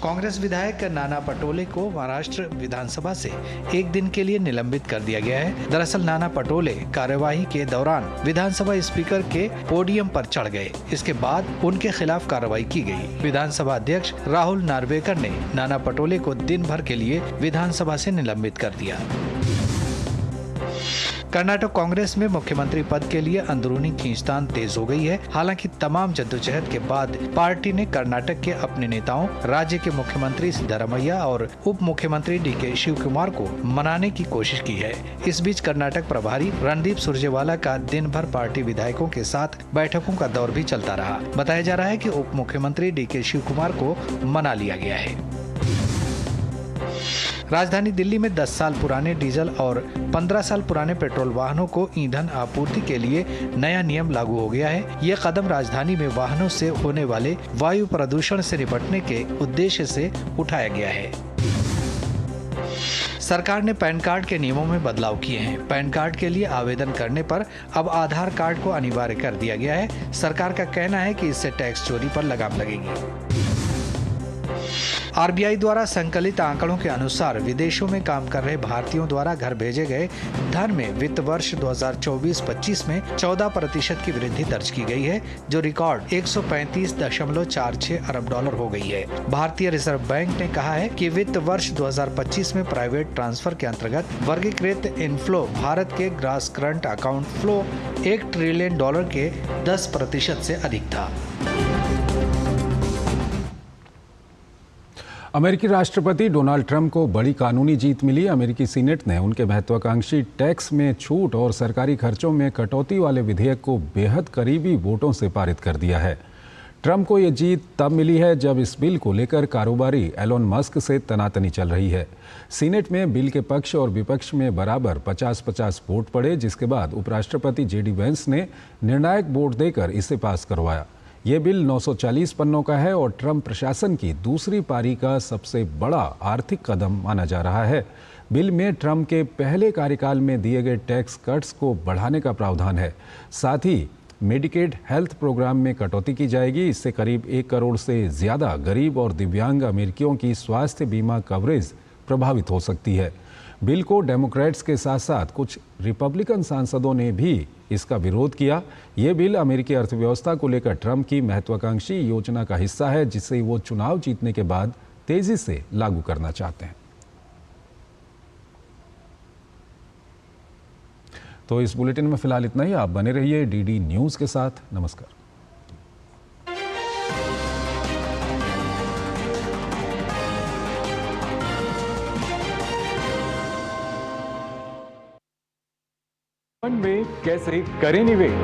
कांग्रेस विधायक नाना पटोले को महाराष्ट्र विधानसभा से एक दिन के लिए निलंबित कर दिया गया है। दरअसल नाना पटोले कार्यवाही के दौरान विधानसभा स्पीकर के पोडियम पर चढ़ गए। इसके बाद उनके खिलाफ कार्रवाई की गई। विधानसभा अध्यक्ष राहुल नार्वेकर ने नाना पटोले को दिन भर के लिए विधानसभा से निलंबित कर दिया। कर्नाटक कांग्रेस में मुख्यमंत्री पद के लिए अंदरूनी खींचतान तेज हो गई है। हालांकि तमाम जद्दोजहद के बाद पार्टी ने कर्नाटक के अपने नेताओं, राज्य के मुख्यमंत्री सिद्धरामैया और उप मुख्यमंत्री डीके शिवकुमार को मनाने की कोशिश की है। इस बीच कर्नाटक प्रभारी रणदीप सुरजेवाला का दिन भर पार्टी विधायकों के साथ बैठकों का दौर भी चलता रहा। बताया जा रहा है कि उप मुख्यमंत्री डीके शिवकुमार को मना लिया गया है। राजधानी दिल्ली में 10 साल पुराने डीजल और 15 साल पुराने पेट्रोल वाहनों को ईंधन आपूर्ति के लिए नया नियम लागू हो गया है। ये कदम राजधानी में वाहनों से होने वाले वायु प्रदूषण से निपटने के उद्देश्य से उठाया गया है। सरकार ने पैन कार्ड के नियमों में बदलाव किए हैं। पैन कार्ड के लिए आवेदन करने पर अब आधार कार्ड को अनिवार्य कर दिया गया है। सरकार का कहना है कि इससे टैक्स चोरी पर लगाम लगेगी। आरबीआई द्वारा संकलित आंकड़ों के अनुसार विदेशों में काम कर रहे भारतीयों द्वारा घर भेजे गए धन में वित्त वर्ष 2024-25 में 14% की वृद्धि दर्ज की गई है, जो रिकॉर्ड 135.46 अरब डॉलर हो गई है। भारतीय रिजर्व बैंक ने कहा है कि वित्त वर्ष 2025 में प्राइवेट ट्रांसफर के अंतर्गत वर्गीकृत इनफ्लो भारत के gross current account flow $1 trillion के 10% से अधिक था। अमेरिकी राष्ट्रपति डोनाल्ड ट्रंप को बड़ी कानूनी जीत मिली। अमेरिकी सीनेट ने उनके महत्वाकांक्षी टैक्स में छूट और सरकारी खर्चों में कटौती वाले विधेयक को बेहद करीबी वोटों से पारित कर दिया है। ट्रंप को यह जीत तब मिली है जब इस बिल को लेकर कारोबारी एलोन मस्क से तनातनी चल रही है। सीनेट में बिल के पक्ष और विपक्ष में बराबर 50-50 वोट पड़े, जिसके बाद उपराष्ट्रपति जेडी वेंस ने निर्णायक वोट देकर इसे पास करवाया। ये बिल 940 पन्नों का है और ट्रंप प्रशासन की दूसरी पारी का सबसे बड़ा आर्थिक कदम माना जा रहा है। बिल में ट्रंप के पहले कार्यकाल में दिए गए टैक्स कट्स को बढ़ाने का प्रावधान है। साथ ही मेडिकेड हेल्थ प्रोग्राम में कटौती की जाएगी। इससे करीब 1 करोड़ से ज़्यादा गरीब और दिव्यांग अमेरिकियों की स्वास्थ्य बीमा कवरेज प्रभावित हो सकती है। बिल को डेमोक्रेट्स के साथ साथ कुछ रिपब्लिकन सांसदों ने भी इसका विरोध किया। ये बिल अमेरिकी अर्थव्यवस्था को लेकर ट्रंप की महत्वाकांक्षी योजना का हिस्सा है, जिसे वो चुनाव जीतने के बाद तेजी से लागू करना चाहते हैं। तो इस बुलेटिन में फिलहाल इतना ही। आप बने रहिए डीडी न्यूज़ के साथ। नमस्कार। में कैसे करें निवेश।